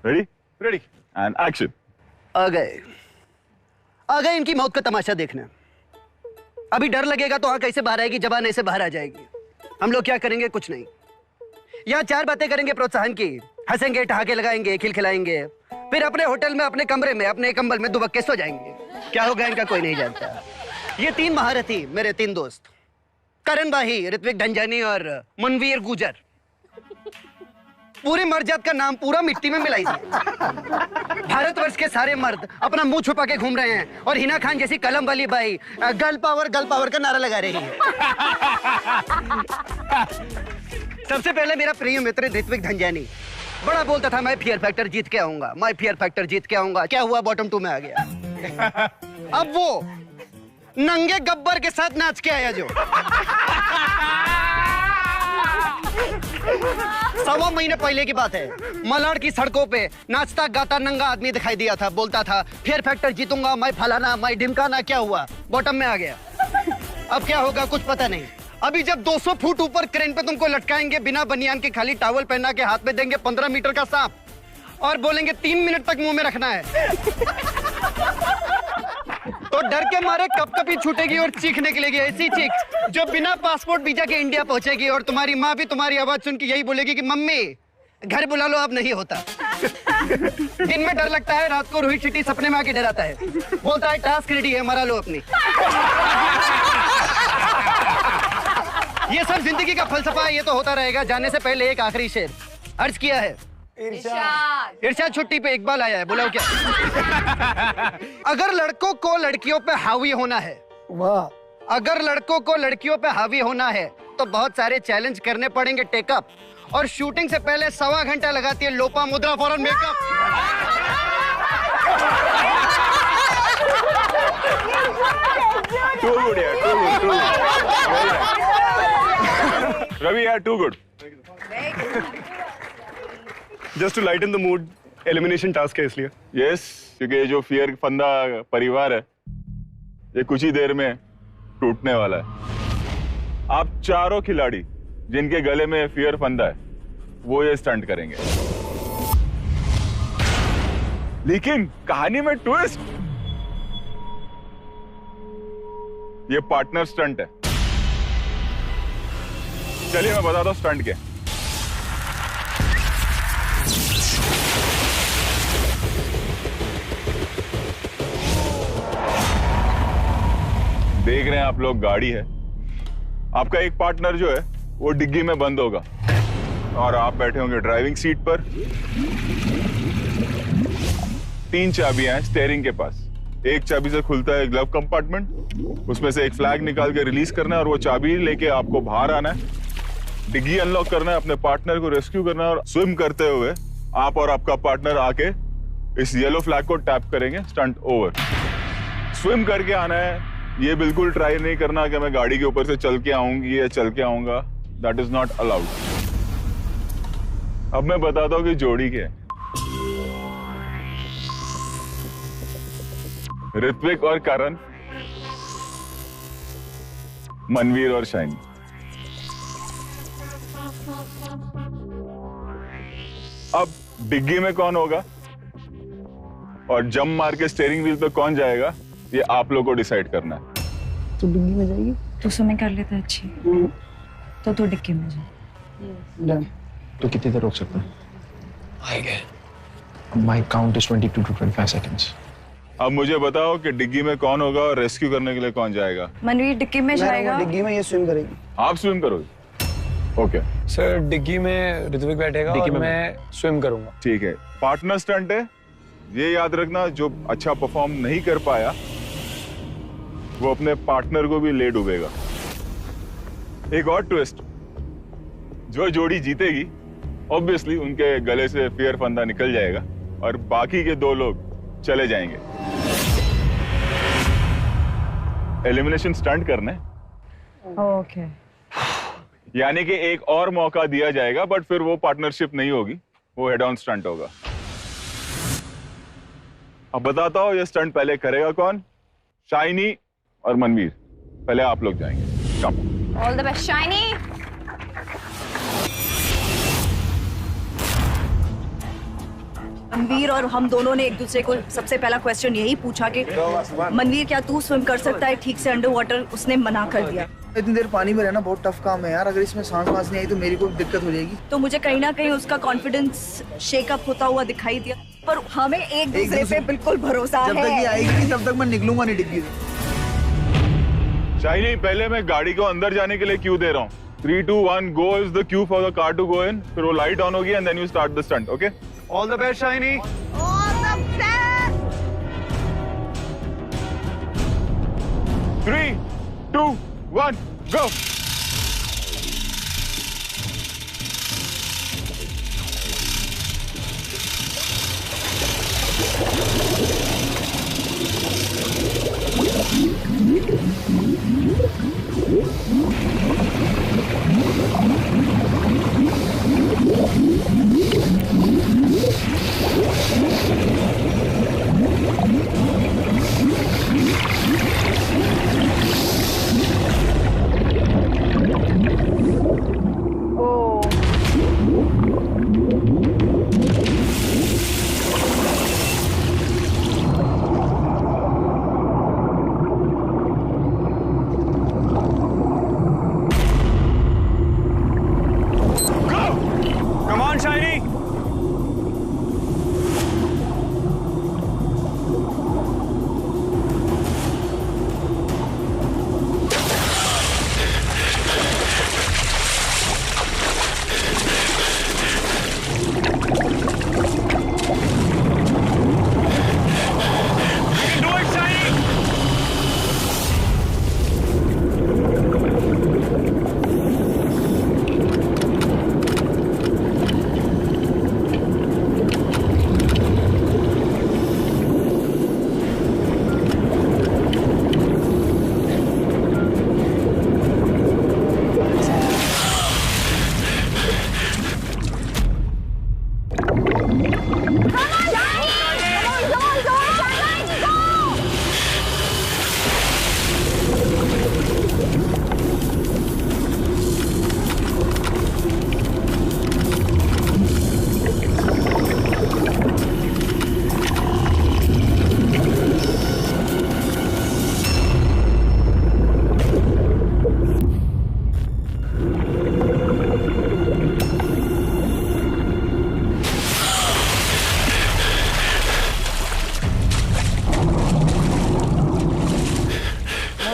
Speaker 1: ready
Speaker 2: ready
Speaker 1: and action.
Speaker 10: आ गए इनकी मौत का तमाशा देखना। अभी डर लगेगा तो आंख कैसे बाहर आएगी, जबान ऐसे बाहर आ जाएगी। हम लोग क्या करेंगे? कुछ नहीं, यहाँ 4 बातें करेंगे प्रोत्साहन की। हंसेंगे, ठहाके लगाएंगे, खिलखिलाएंगे, फिर अपने होटल में, अपने कमरे में, अपने कंबल में दुबक्के सो जाएंगे। क्या होगा इनका कोई नहीं जानता। ये 3 महारथी मेरे 3 दोस्त, करण भाई, ऋत्विक ढंजानी और मनवीर गुजर, पूरे मर्जात का नाम पूरा मिट्टी में मिलाई थी। भारतवर्ष के सारे मर्द अपना मुंह छुपा के घूम रहे हैं और हिना खान जैसी कलम वाली बाई गर्ल पावर का नारा लगा रही है। सबसे पहले मेरा प्रिय मित्र ऋत्विक धंजानी बड़ा बोलता था मैं फियर फैक्टर जीत के आऊंगा, मैं फियर फैक्टर जीत के आऊंगा। क्या हुआ, बॉटम 2 में आ गया। अब वो नंगे गब्बर के साथ नाच के आया जो 1.25 महीने पहले की बात है। मलाड की सड़कों पे नाचता गाता नंगा आदमी दिखाई दिया था, बोलता था फियर फैक्टर जीतूंगा, मैं फलाना, मैं ढिमकाना। क्या हुआ, बॉटम में आ गया। अब क्या होगा कुछ पता नहीं। अभी जब 200 फुट ऊपर क्रेन पे तुमको लटकाएंगे बिना बनियान के, खाली टॉवल पहना के, हाथ में देंगे 15 मीटर का सांप और बोलेंगे 3 मिनट तक मुंह में रखना है, तो डर के मारे कब कभी छूटेगी और चीख निकलेगी, ऐसी चीख जो बिना पासपोर्ट वीजा के इंडिया पहुंचेगी। और तुम्हारी माँ भी तुम्हारी आवाज सुन के यही बोलेगी कि मम्मी घर बुला लो, अब नहीं होता। दिन में डर लगता है, रात को रोहित शेट्टी सपने में आके डराता है, बोलता है टास्क रेडी है, मरा लो अपनी। ये सब जिंदगी का फलसफा है, ये तो होता रहेगा। जाने से पहले एक आखिरी शेर अर्ज किया है। इरशाद छुट्टी पे इकबाल आया है, बुलाओ क्या। अगर लड़कों को लड़कियों पे हावी होना है, अगर लड़कों को लड़कियों पे हावी होना है तो बहुत सारे चैलेंज करने पड़ेंगे टेकअप। और शूटिंग से पहले 1.25 घंटा लगाती है लोपा मुद्रा फौरन makeup.
Speaker 1: Too good, yeah, too good, too good. Ravi, yeah, too good.
Speaker 2: Just to lighten the mood, elimination task है इसलिए।
Speaker 1: Yes, क्योंकि ये जो फियर फंदा परिवार है ये कुछ ही देर में टूटने वाला है। आप चारों खिलाड़ी जिनके गले में फियर फंदा है वो ये स्टंट करेंगे, लेकिन कहानी में ट्विस्ट, ये पार्टनर स्टंट है। चलिए मैं बताता हूं स्टंट क्या। देख रहे हैं आप लोग, गाड़ी है, आपका एक पार्टनर जो है वो डिग्गी में बंद होगा और आप बैठे होंगे ड्राइविंग सीट पर। 3 चाबियां हैं स्टीयरिंग के पास। एक चाबी से खुलता है ग्लव कंपार्टमेंट, उसमें से एक फ्लैग निकाल के रिलीज करना है और वो चाबी लेके आपको बाहर आना है, डिग्गी अनलॉक करना है, अपने पार्टनर को रेस्क्यू करना है और स्विम करते हुए आप और आपका पार्टनर आके इस येलो फ्लैग को टैप करेंगे। Stunt over. स्विम करके आना है, ये बिल्कुल ट्राई नहीं करना कि मैं गाड़ी के ऊपर से चल के आऊंगी या चल के आऊंगा, दैट इज नॉट अलाउड। अब मैं बताता हूं कि जोड़ी क्या है। ऋत्विक और करण, मनवीर और शाइनी। अब डिग्गी में कौन होगा और जंप मार के स्टीयरिंग व्हील पे कौन जाएगा, ये आप लोगों को डिसाइड करना है।
Speaker 3: तो डिग्गी में जाएगी, तो समय कर लेता है अच्छी, तो डिग्गी में जाए।
Speaker 5: तो कितनी देर रोक सकता है?
Speaker 4: I get.
Speaker 5: My count is 22 to 25 seconds.
Speaker 1: अब मुझे बताओ कि डिग्गी में कौन होगा और रेस्क्यू करने के लिए कौन जाएगा।
Speaker 3: मनवीर डिग्गी में जाएगा।
Speaker 4: डिग्गी में ये स्विम करेगी।
Speaker 1: आप स्विम करोगे? ओके
Speaker 4: सर, डिग्गी में ऋत्विक बैठेगा और मैं स्विम करूंगा।
Speaker 1: ठीक है। पार्टनर स्टंट है, ये याद रखना, जो अच्छा परफॉर्म नहीं कर पाया वो अपने पार्टनर को भी ले डूबेगा। एक और ट्विस्ट, जो जोड़ी जीतेगी ऑब्वियसली उनके गले से फियर फंदा निकल जाएगा और बाकी के 2 लोग चले जाएंगे। एलिमिनेशन स्टंट करना है।
Speaker 3: ओके।
Speaker 1: यानी कि एक और मौका दिया जाएगा, बट फिर वो पार्टनरशिप नहीं होगी, वो हेड ऑन स्टंट होगा। अब बताता हूं ये स्टंट पहले करेगा कौन। शाइनी और मनवीर, पहले आप लोग जाएंगे। Come.
Speaker 3: All the best Shiny. Manveer और हम दोनों ने एक दूसरे को सबसे पहला क्वेश्चन यही पूछा कि मनवीर क्या तू स्विम कर सकता है ठीक से अंडर वाटर? उसने मना कर दिया।
Speaker 11: इतनी देर पानी में रहना बहुत टफ काम है यार, अगर इसमें सांस वास नहीं आई तो मेरी को दिक्कत हो जाएगी।
Speaker 3: तो मुझे कहीं ना कहीं उसका कॉन्फिडेंस शेकअप होता हुआ दिखाई दिया, पर हमें एक दूसरे पे बिल्कुल भरोसा है।
Speaker 11: जब तक ये आएगी तब तक मैं निकलूंगा नहीं डिग्गी से।
Speaker 1: शाइनी, पहले मैं गाड़ी को अंदर जाने के लिए क्यू दे रहा हूँ। 3, 2, 1 go is the cue for the car to go in. फिर वो लाइट ऑन होगी and then you start the stunt. Okay,
Speaker 2: all the best Shiny.
Speaker 3: All the best.
Speaker 1: 3, 2, 1 go.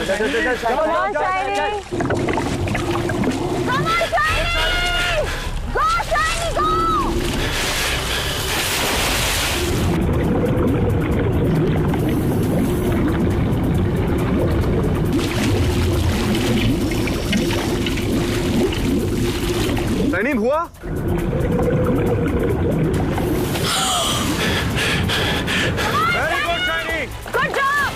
Speaker 2: Shiny हुआ?
Speaker 8: Very good Shiny,
Speaker 3: good job.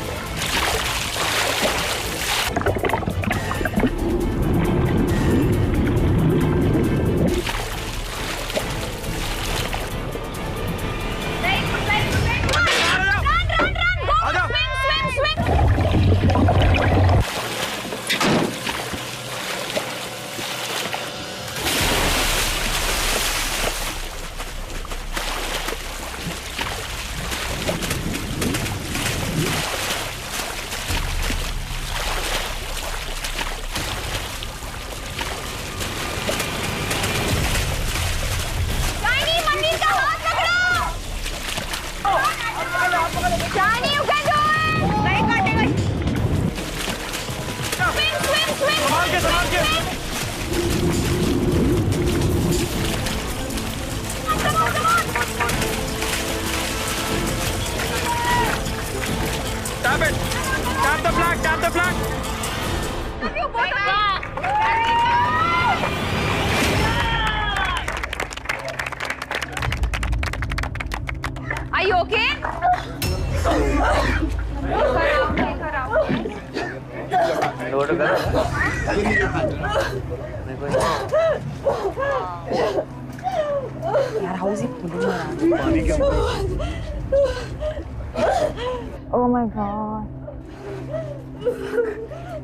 Speaker 8: Tap it. Tap the flag. Tap the flag.
Speaker 3: Are you okay?
Speaker 9: Load करो।
Speaker 3: यार how is he pulling around?
Speaker 2: पानी के अंदर।
Speaker 3: Oh my god.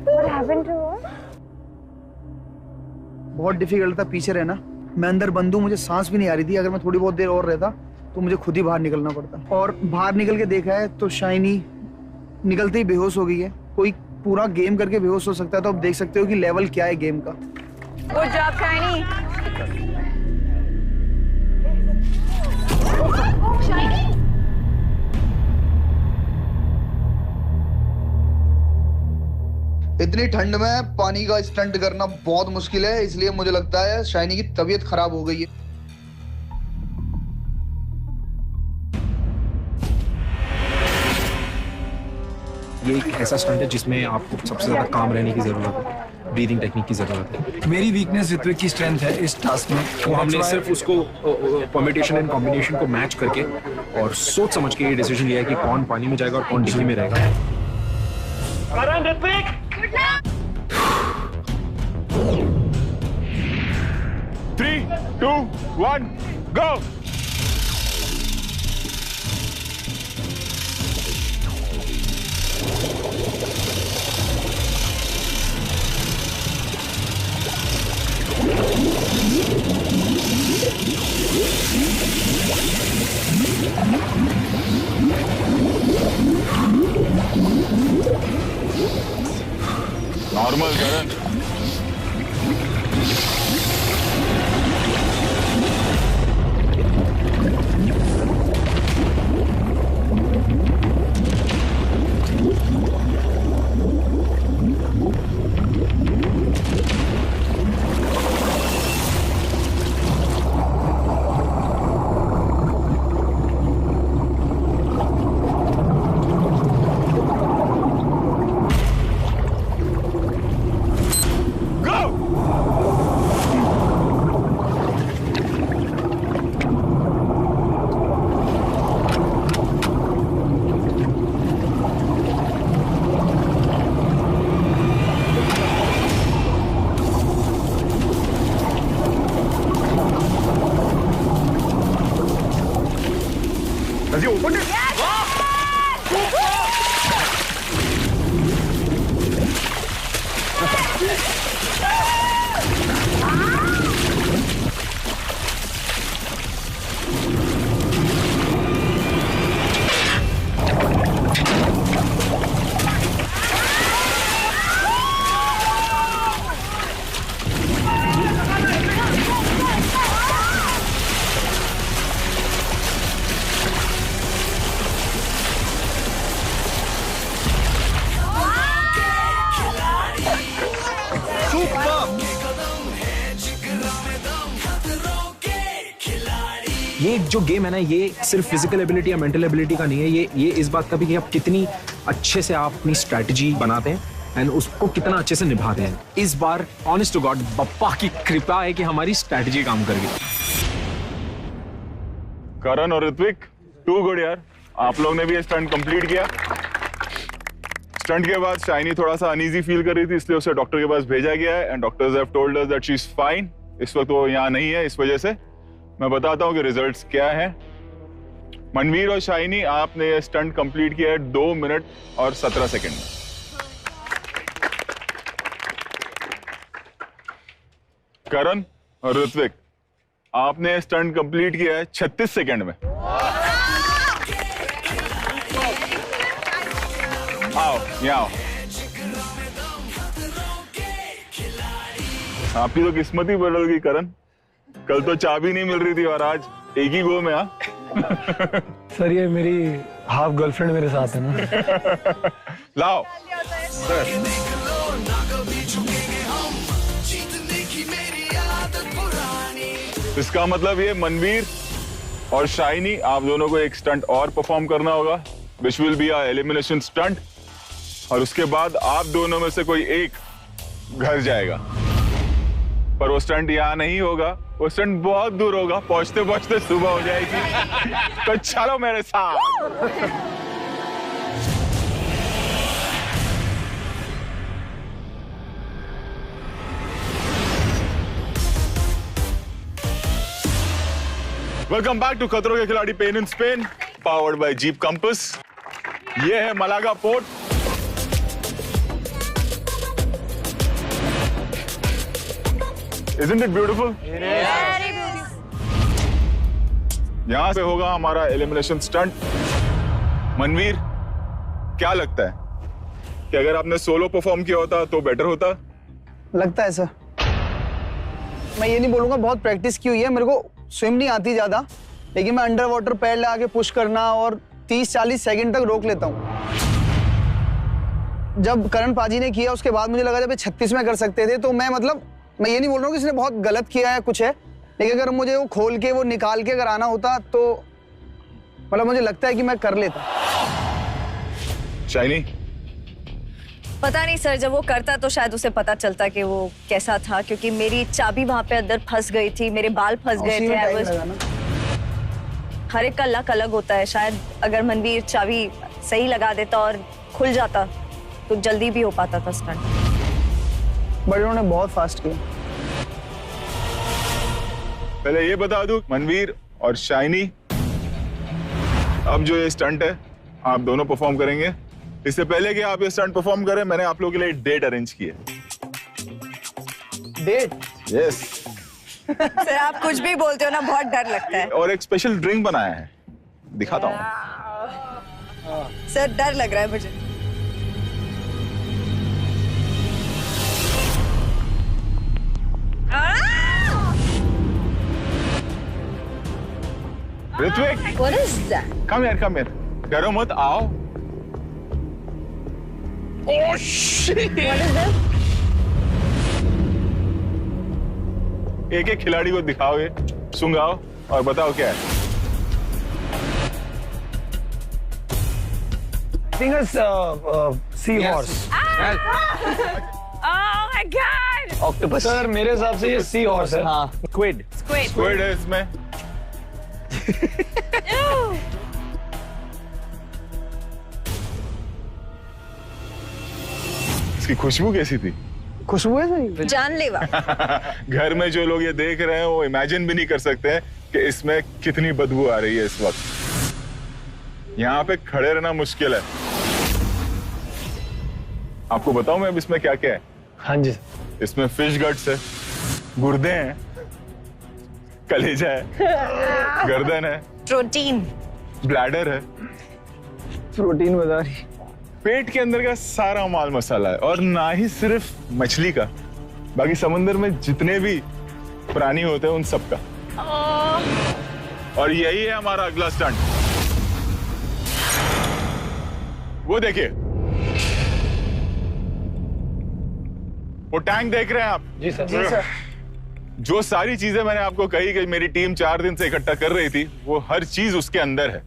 Speaker 3: What happened to her?
Speaker 11: बहुत difficult था पीछे रहना। मैं अंदर बंद हूं, मुझे सांस भी नहीं आ रही थी। अगर मैं थोड़ी बहुत देर और रहता तो मुझे खुद ही बाहर निकलना पड़ता। और बाहर निकल के देखा है तो शाइनी निकलते ही बेहोश हो गई है। कोई पूरा गेम करके बेहोश हो सकता है, तो आप देख सकते हो कि लेवल क्या है गेम का।
Speaker 3: Good job, Shiny. Shiny.
Speaker 11: इतनी ठंड में पानी का स्टंट करना बहुत मुश्किल है, इसलिए मुझे लगता है शाइनी की तबीयत खराब हो गई है।
Speaker 5: ये एक ऐसा स्टंट है जिसमें आपको सबसे ज्यादा काम रहने की जरूरत है, ब्रीदिंग टेक्निक की जरूरत है।
Speaker 4: मेरी वीकनेस ऋत्विक की स्ट्रेंथ है इस टास्क में।
Speaker 5: तो हमने सिर्फ उसको परमिटेशन एंड कॉम्बिनेशन को मैच करके और सोच समझ के ये डिसीजन लिया है कि कौन पानी में जाएगा और कौन डिग्गी में रहेगा।
Speaker 8: करण, ऋत्विक।
Speaker 1: 3, 2, 1, go! नॉर्मल करण।
Speaker 5: ये जो गेम है ना, ये सिर्फ फिजिकल एबिलिटी या मेंटल एबिलिटी का नहीं है, ये इस बात का भी कि आप कितनी अच्छे से आप अपनी स्ट्रैटेजी बनाते हैं एंड उसको कितना अच्छे से निभाते हैं। इस बार ऑनेस्ट टू गॉड बप्पा की कृपा है कि हमारी स्ट्रैटेजी काम कर गई।
Speaker 1: करण और ऋत्विक, टू गुड यार, आप लोग ने भी स्टंट कंप्लीट किया। स्टंट के बाद शाइनी थोड़ा सा अनईजी फील कर रही थी, इसलिए उसे डॉक्टर के पास भेजा गया है and doctors have told us that she is fine. इस वक्त वो यहाँ नहीं है, इस वजह से मैं बताता हूँ कि रिजल्ट्स क्या है। मनवीर और शाइनी, आपने ये स्टंट कंप्लीट किया है 2 मिनट और 17 सेकंड में। करण और ऋत्विक, आपने स्टंट कंप्लीट किया है 36 सेकंड में। आओ यहाँ आओ। आपकी तो किस्मत ही बदल गई करण, कल तो चाबी नहीं मिल रही थी और आज एक ही गो में।
Speaker 4: सर ये मेरी हाफ गर्लफ्रेंड मेरे साथ है ना।
Speaker 1: लाओ इसका मतलब ये मनवीर और शाइनी, आप दोनों को एक स्टंट और परफॉर्म करना होगा, which will be a elimination stunt, और उसके बाद आप दोनों में से कोई एक घर जाएगा। पर वो स्टंट यहाँ नहीं होगा, वो स्टंट बहुत दूर होगा, पहुंचते पहुंचते सुबह हो जाएगी। तो चलो मेरे साथ। वेलकम बैक टू खतरों के खिलाड़ी pain in Spain, powered by jeep compass. ये है Malaga port. Isn't it beautiful? यहां से होगा हमारा एलिमिनेशन स्टंट। मनवीर, क्या लगता है कि अगर आपने सोलो परफॉर्म किया होता तो बेटर होता?
Speaker 11: लगता है सर, मैं ये नहीं बोलूंगा बहुत प्रैक्टिस की हुई है, मेरे को स्विम नहीं आती ज्यादा, लेकिन मैं अंडर वाटर पैर लगा के पुश करना और 30-40 सेकंड तक रोक लेता हूँ। जब करण पाजी ने किया उसके बाद मुझे लगा जब 36 में कर सकते थे, तो मैं मैं ये नहीं बोल रहा हूँ कि इसने बहुत गलत किया है कुछ है, लेकिन अगर मुझे वो खोल के वो निकाल के अगर आना होता तो मुझे लगता है कि मैं कर लेता।
Speaker 1: शाइनी,
Speaker 3: पता नहीं सर, जब वो करता तो शायद उसे पता चलता कि वो कैसा था, क्योंकि मेरी चाबी वहां पे अंदर फंस गई थी, मेरे बाल फंस गए थे। हर एक का लक अलग होता है, शायद अगर मनवीर चाबी सही लगा देता और खुल जाता तो जल्दी भी हो पाता था स्टंट।
Speaker 11: बट उन्होंने बहुत फास्ट किया।
Speaker 1: पहले ये बता दूं, मनवीर और शाइनी, अब जो ये स्टंट है आप दोनों परफॉर्म करेंगे। इससे पहले कि आप ये स्टंट परफॉर्म करें, मैंने आप लोगों के लिए डेट अरेंज की है।
Speaker 11: डेट?
Speaker 1: यस।
Speaker 3: सर आप कुछ भी बोलते हो ना, बहुत डर लगता है।
Speaker 1: और एक स्पेशल ड्रिंक बनाया है, दिखाता हूँ।
Speaker 3: सर डर लग रहा है मुझे।
Speaker 1: Ritwik,
Speaker 3: What is that?
Speaker 1: come here. डरो मत, आओ। Oh shit!
Speaker 3: What is this?
Speaker 1: एक एक खिलाड़ी को दिखाओ, ये सुंघाओ और बताओ क्या है।
Speaker 4: I think it's seahorse.
Speaker 9: Oh my God!
Speaker 4: Octopus. Sir मेरे हिसाब से ये seahorse है। हाँ।
Speaker 5: Squid.
Speaker 1: स्क्विड है इसमें। इसकी खुशबू कैसी थी?
Speaker 11: खुशबू है सही?
Speaker 3: जानलेवा।
Speaker 1: घर में जो लोग ये देख रहे हैं वो इमेजिन भी नहीं कर सकते हैं कि इसमें कितनी बदबू आ रही है इस वक्त। यहाँ पे खड़े रहना मुश्किल है। आपको बताऊं मैं अब इसमें क्या क्या है?
Speaker 4: हाँ जी।
Speaker 1: इसमें फिश गट्स है, गुर्दे हैं, कलेजा है, गर्दन है,
Speaker 3: प्रोटीन,
Speaker 1: ब्लैडर है,
Speaker 11: प्रोटीन बता रही,
Speaker 1: पेट के अंदर का सारा माल मसाला है। और ना ही सिर्फ मछली का, बाकी समंदर में जितने भी प्राणी होते हैं उन सब का। और यही है हमारा अगला स्टंट। वो देखिए, वो टैंक देख रहे हैं आप?
Speaker 4: जी सर।
Speaker 11: जी सर।
Speaker 1: जो सारी चीजें मैंने आपको कही कि मेरी टीम 4 दिन से इकट्ठा कर रही थी, वो हर चीज उसके अंदर है।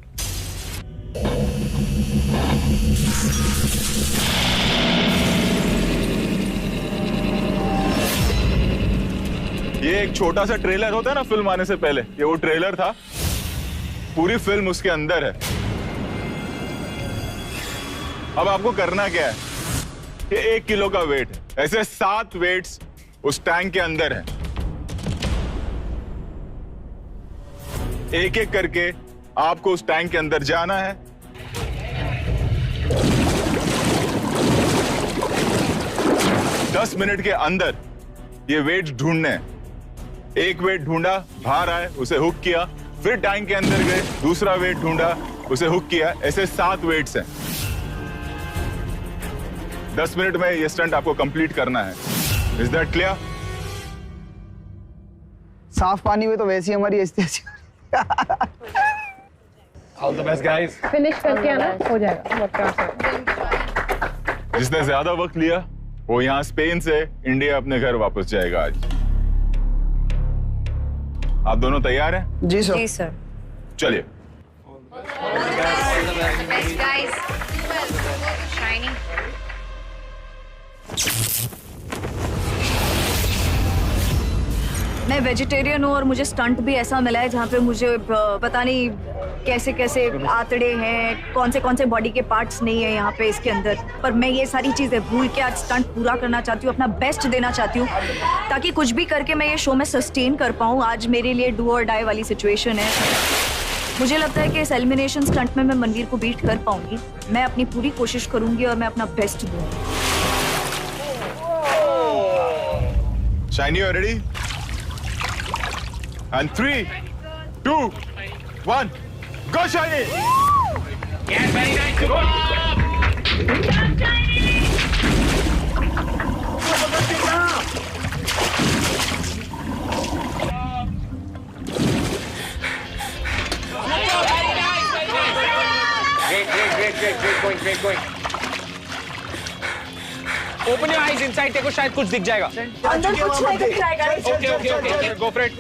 Speaker 1: ये एक छोटा सा ट्रेलर होता है ना फिल्म आने से पहले, ये वो ट्रेलर था। पूरी फिल्म उसके अंदर है। अब आपको करना क्या है, ये 1 किलो का वेट है, ऐसे 7 वेट्स उस टैंक के अंदर है। एक एक करके आपको उस टैंक के अंदर जाना है। दस मिनट के अंदर ये वेट ढूंढने हैं। एक वेट ढूंढा, बाहर आए, उसे हुक किया, फिर टैंक के अंदर गए, दूसरा वेट ढूंढा, उसे हुक किया, ऐसे 7 वेट्स हैं। 10 मिनट में ये स्टंट आपको कंप्लीट करना है। Is that clear?
Speaker 11: साफ पानी में तो वैसी हमारी स्थिति।
Speaker 5: All the best guys.
Speaker 12: Finish करके आना, हो जाएगा।
Speaker 1: जिसने ज्यादा वक्त लिया वो यहाँ स्पेन से इंडिया अपने घर वापस जाएगा आज। आप दोनों तैयार हैं?
Speaker 11: जी सर।
Speaker 3: जी सर।
Speaker 1: चलिए।
Speaker 3: मैं वेजिटेरियन हूँ और मुझे स्टंट भी ऐसा मिला है जहाँ पे मुझे पता नहीं कैसे कैसे आंतड़े हैं, कौन से बॉडी के पार्ट्स नहीं है यहाँ पे इसके अंदर। पर मैं ये सारी चीजें भूल के आज स्टंट पूरा करना चाहती हूँ, अपना बेस्ट देना चाहती हूँ, ताकि कुछ भी करके मैं ये शो में सस्टेन कर पाऊँ। आज मेरे लिए डू और डाई वाली सिचुएशन है। मुझे लगता है कि इस एलिमिनेशन स्टंट में मैं मनवीर को बीट कर पाऊंगी। मैं अपनी पूरी कोशिश करूंगी और मैं अपना बेस्ट दूंगी।
Speaker 1: Shiny, you ready? And 3, 2, 1, go Shiny!
Speaker 9: Yes, very nice. Good job, Shiny! Great going. Open your eyes inside, देखो शायद कुछ दिख जाएगा।
Speaker 3: अंदर कुछ नहीं दिख रहा है।
Speaker 9: Okay, go for it.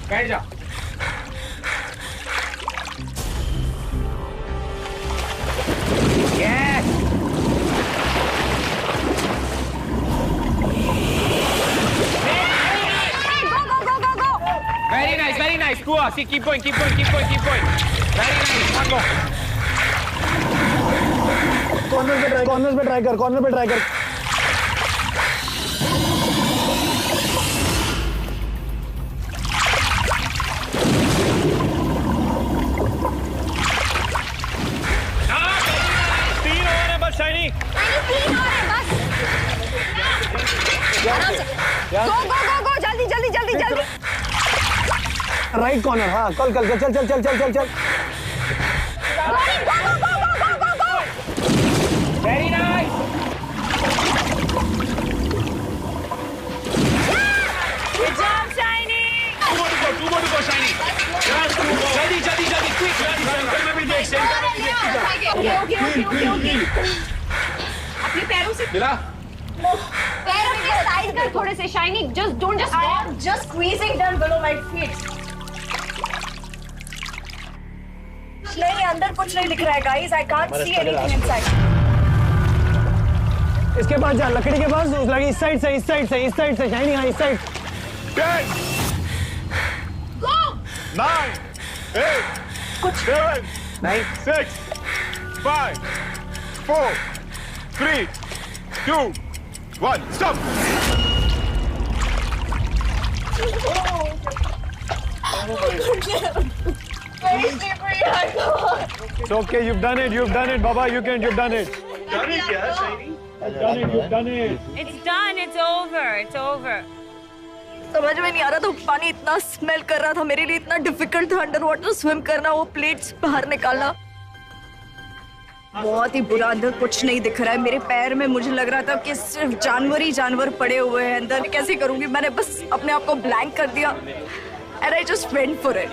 Speaker 9: बैठ जा। Yes. Very nice. Go. See, keep going. Very nice. One more.
Speaker 11: Corner पे ट्राई कर।
Speaker 3: गो जल्दी।
Speaker 11: राइट कॉर्नर, हाँ चल।
Speaker 3: गो।
Speaker 9: Very nice.
Speaker 3: Good job, Shiny.
Speaker 9: Two more to go, Shiny. Jल्दी, quick.
Speaker 3: Okay. अपने पैरों से
Speaker 9: मिला?
Speaker 3: पैरों के साइड कर थोड़े से। Shiny, don't just I am just squeezing down below my feet. नहीं, अंदर कुछ नहीं दिख रहा है guys. I can't see anything inside.
Speaker 11: इसके पास जा, लकड़ी के पास लगी। इस साइड से शाइनी, हाँ इस side.
Speaker 1: 10, 9, 8, 7, 6, 5, 4, 3, 2, 1, stop!
Speaker 11: It's okay, you've done it, Baba, you've done it.
Speaker 12: It's over.
Speaker 3: समझ में नहीं आ रहा था, पानी इतना स्मेल कर रहा था, मेरे लिए इतना डिफिकल्ट था अंडर वाटर स्विम करना, वो प्लेट्स बाहर निकालना बहुत ही बुरा। अंदर कुछ नहीं दिख रहा है, मेरे पैर में मुझे लग रहा था कि सिर्फ जानवर पड़े हुए हैं अंदर। कैसे करूंगी? मैंने बस अपने आप को ब्लैंक कर दिया and I just went for it.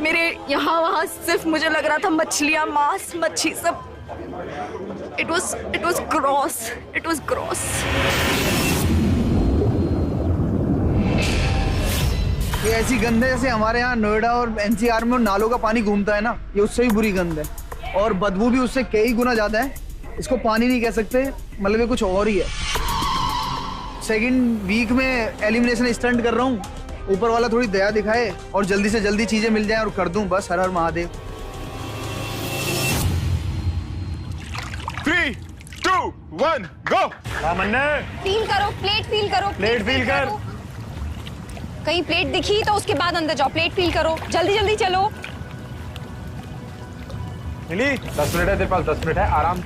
Speaker 3: मेरे यहाँ वहाँ सिर्फ मुझे लग रहा था मछलियाँ, मांस, मच्छी सब. It was gross. It was gross.
Speaker 11: ये ऐसी गंद है जैसे हमारे यहाँ नोएडा और एनसीआर में नालों का पानी घूमता है ना, ये उससे भी बुरी गंद है और बदबू भी उससे कई गुना ज्यादा है. इसको पानी नहीं कह सकते, मतलब ये कुछ और ही है. सेकंड वीक में एलिमिनेशन स्टंट कर रहा हूँ, ऊपर वाला थोड़ी दया दिखाए और जल्दी से जल्दी चीजें मिल जाएं और कर दूं बस. हर हर महादेव.
Speaker 1: 3, 2, 1, go!
Speaker 13: फील करो, प्लेट फील करो, प्लेट फील कर. कहीं प्लेट दिखी तो उसके बाद अंदर जाओ. प्लेट फील करो, जल्दी जल्दी चलो.
Speaker 8: मिली 10 मिनट है तेरे पास, 10 मिनट है आराम.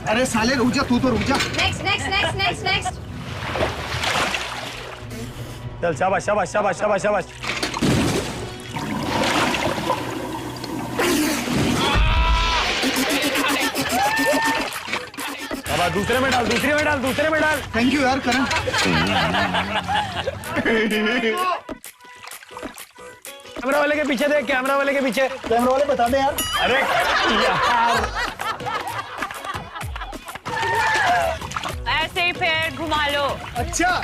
Speaker 11: अरे साले रुक जा, तू तो रुक जा.
Speaker 13: Next next next next next.
Speaker 8: चल शाबाश शाबाश शाबाश शाबाश शाबाश. अब दूसरे में डाल, दूसरे में डाल, दूसरे में डाल.
Speaker 11: थैंक यू यार करण.
Speaker 8: कैमरा वाले के पीछे देख, कैमरा वाले के पीछे.
Speaker 11: कैमरा वाले बता दे यार.
Speaker 8: अरे यार
Speaker 12: ऐसे ही पैर घुमा लो.
Speaker 11: अच्छा.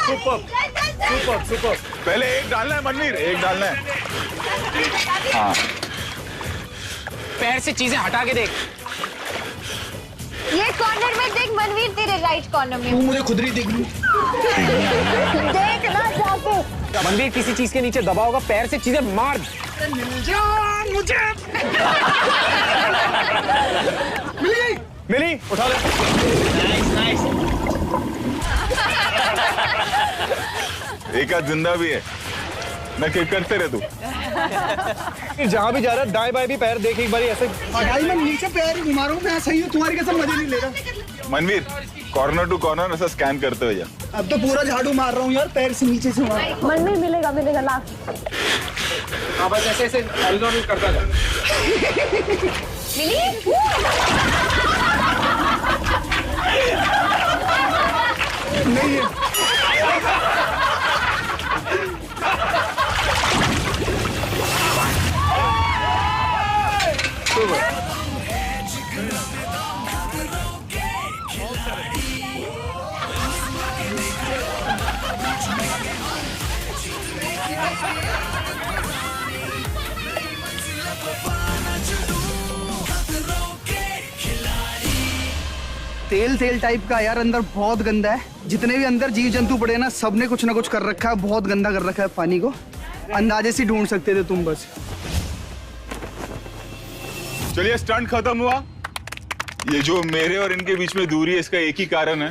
Speaker 8: Super super super.
Speaker 1: पहले एक डालना है मनवीर, एक डालना है. हाँ,
Speaker 5: पैर से चीजें हटा के देख.
Speaker 13: ये कॉर्नर में देख मनवीर, तेरे राइट कॉर्नर में.
Speaker 11: तू मुझे खुद नहीं देख रही.
Speaker 13: देख ना जाके.
Speaker 5: मनवीर किसी चीज के नीचे दबा होगा, पैर से चीजें मार.
Speaker 11: मुझे मिल गई.
Speaker 8: मिली, उठा ले.
Speaker 5: नाइस.
Speaker 1: एक आध जिंदा भी है ना. किक करते रहे तू.
Speaker 8: जहाँ भी जा रहा है दाएं बाएं भी पैर देख एक बार ऐसे.
Speaker 11: भाई मैं नीचे पैर ही घुमा रहा हूँ, मैं सही हूँ. तुम्हारी कैसे मजे नहीं ले रहा.
Speaker 1: मनवीर कॉर्नर टू कॉर्नर ऐसा स्कैन करते हुए जा.
Speaker 11: अब तो पूरा झाड़ू मार रहा हूँ यार, पैर से नीचे से मार.
Speaker 12: मनवीर मिलेगा मिलेगा लास्ट.
Speaker 5: हाँ बस ऐसे ऐसे हॉरिजॉन्टल करता जा.
Speaker 11: नहीं है. तेल तेल टाइप का यार, अंदर बहुत गंदा है. जितने भी अंदर जीव जंतु पड़े ना, सबने कुछ ना कुछ कर रखा है. बहुत गंदा कर रखा है पानी को. अंदाजे से ढूंढ सकते थे तुम बस.
Speaker 1: चलिए स्टंट खत्म हुआ. ये जो मेरे और इनके बीच में दूरी है, इसका एक ही कारण है.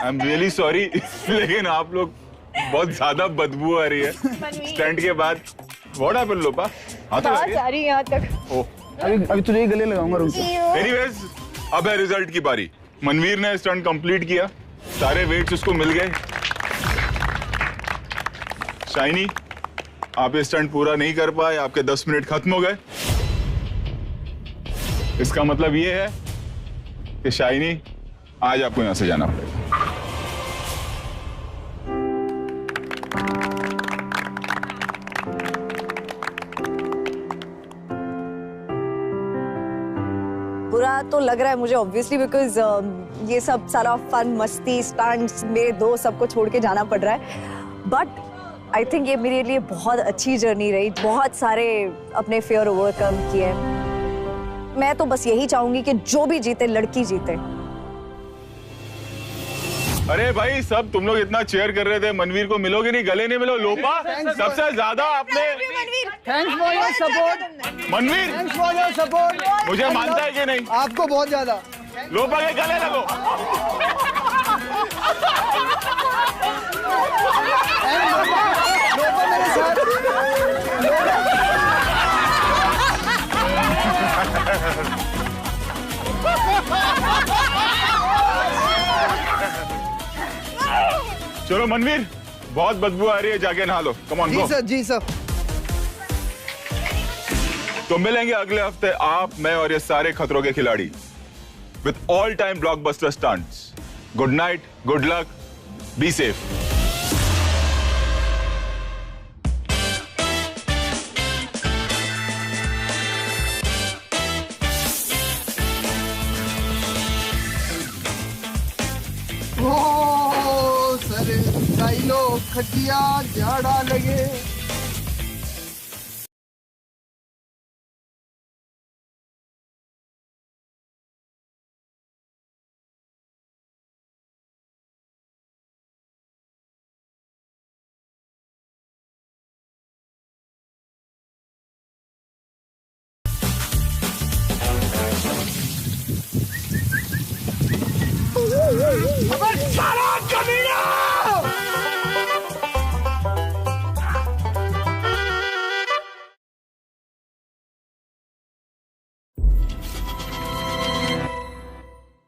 Speaker 1: आई एम रियली सॉरी, लेकिन आप लोग बहुत ज्यादा बदबू आ रही है स्टंट के बाद. व्हाट हैपेंड लोपा? हाँ तो
Speaker 3: आ रही है यहाँ तक.
Speaker 11: अभी तुझे ही गले लगाऊंगा, रुक जा.
Speaker 1: एनीवेज अब है रिजल्ट की बारी. मनवीर ने स्टंट कंप्लीट किया, सारे वेट्स उसको मिल गए. शाइनी, आप ये स्टंट पूरा नहीं कर पाए, आपके 10 मिनट खत्म हो गए. इसका मतलब ये है कि शाइनी आज आपको यहां से जाना पड़ेगा.
Speaker 3: बुरा तो लग रहा है मुझे ऑब्वियसली, बिकॉज ये सब सारा फन मस्ती स्टंट्स मेरे दोस्त सबको छोड़ के जाना पड़ रहा है. बट आई थिंक ये मेरे लिए बहुत अच्छी जर्नी रही. बहुत सारे अपने फेयर ओवरकम किए. मैं तो बस यही चाहूंगी कि जो भी जीते लड़की जीते.
Speaker 1: अरे भाई सब तुम लोग इतना चेयर कर रहे थे, मनवीर को मिलोगे नहीं, गले नहीं मिलो. लोपा सबसे ज्यादा आपने.
Speaker 11: Thanks for your support
Speaker 1: Manveer.
Speaker 11: Thanks for your support.
Speaker 1: मुझे मानता है कि नहीं?
Speaker 11: आपको बहुत ज्यादा.
Speaker 1: लोपा के गले लगो.
Speaker 11: लोपा मेरे साथ.
Speaker 1: चलो मनवीर, बहुत बदबू आ रही है, जाके नहा लो. Come on
Speaker 11: ji
Speaker 1: go.
Speaker 11: Sir, ji sir.
Speaker 1: तो मिलेंगे अगले हफ्ते आप, मैं और ये सारे खतरों के खिलाड़ी with all time blockbuster stunts. Good night, good luck, be safe.
Speaker 11: Sir लो खटिया झाड़ा लगे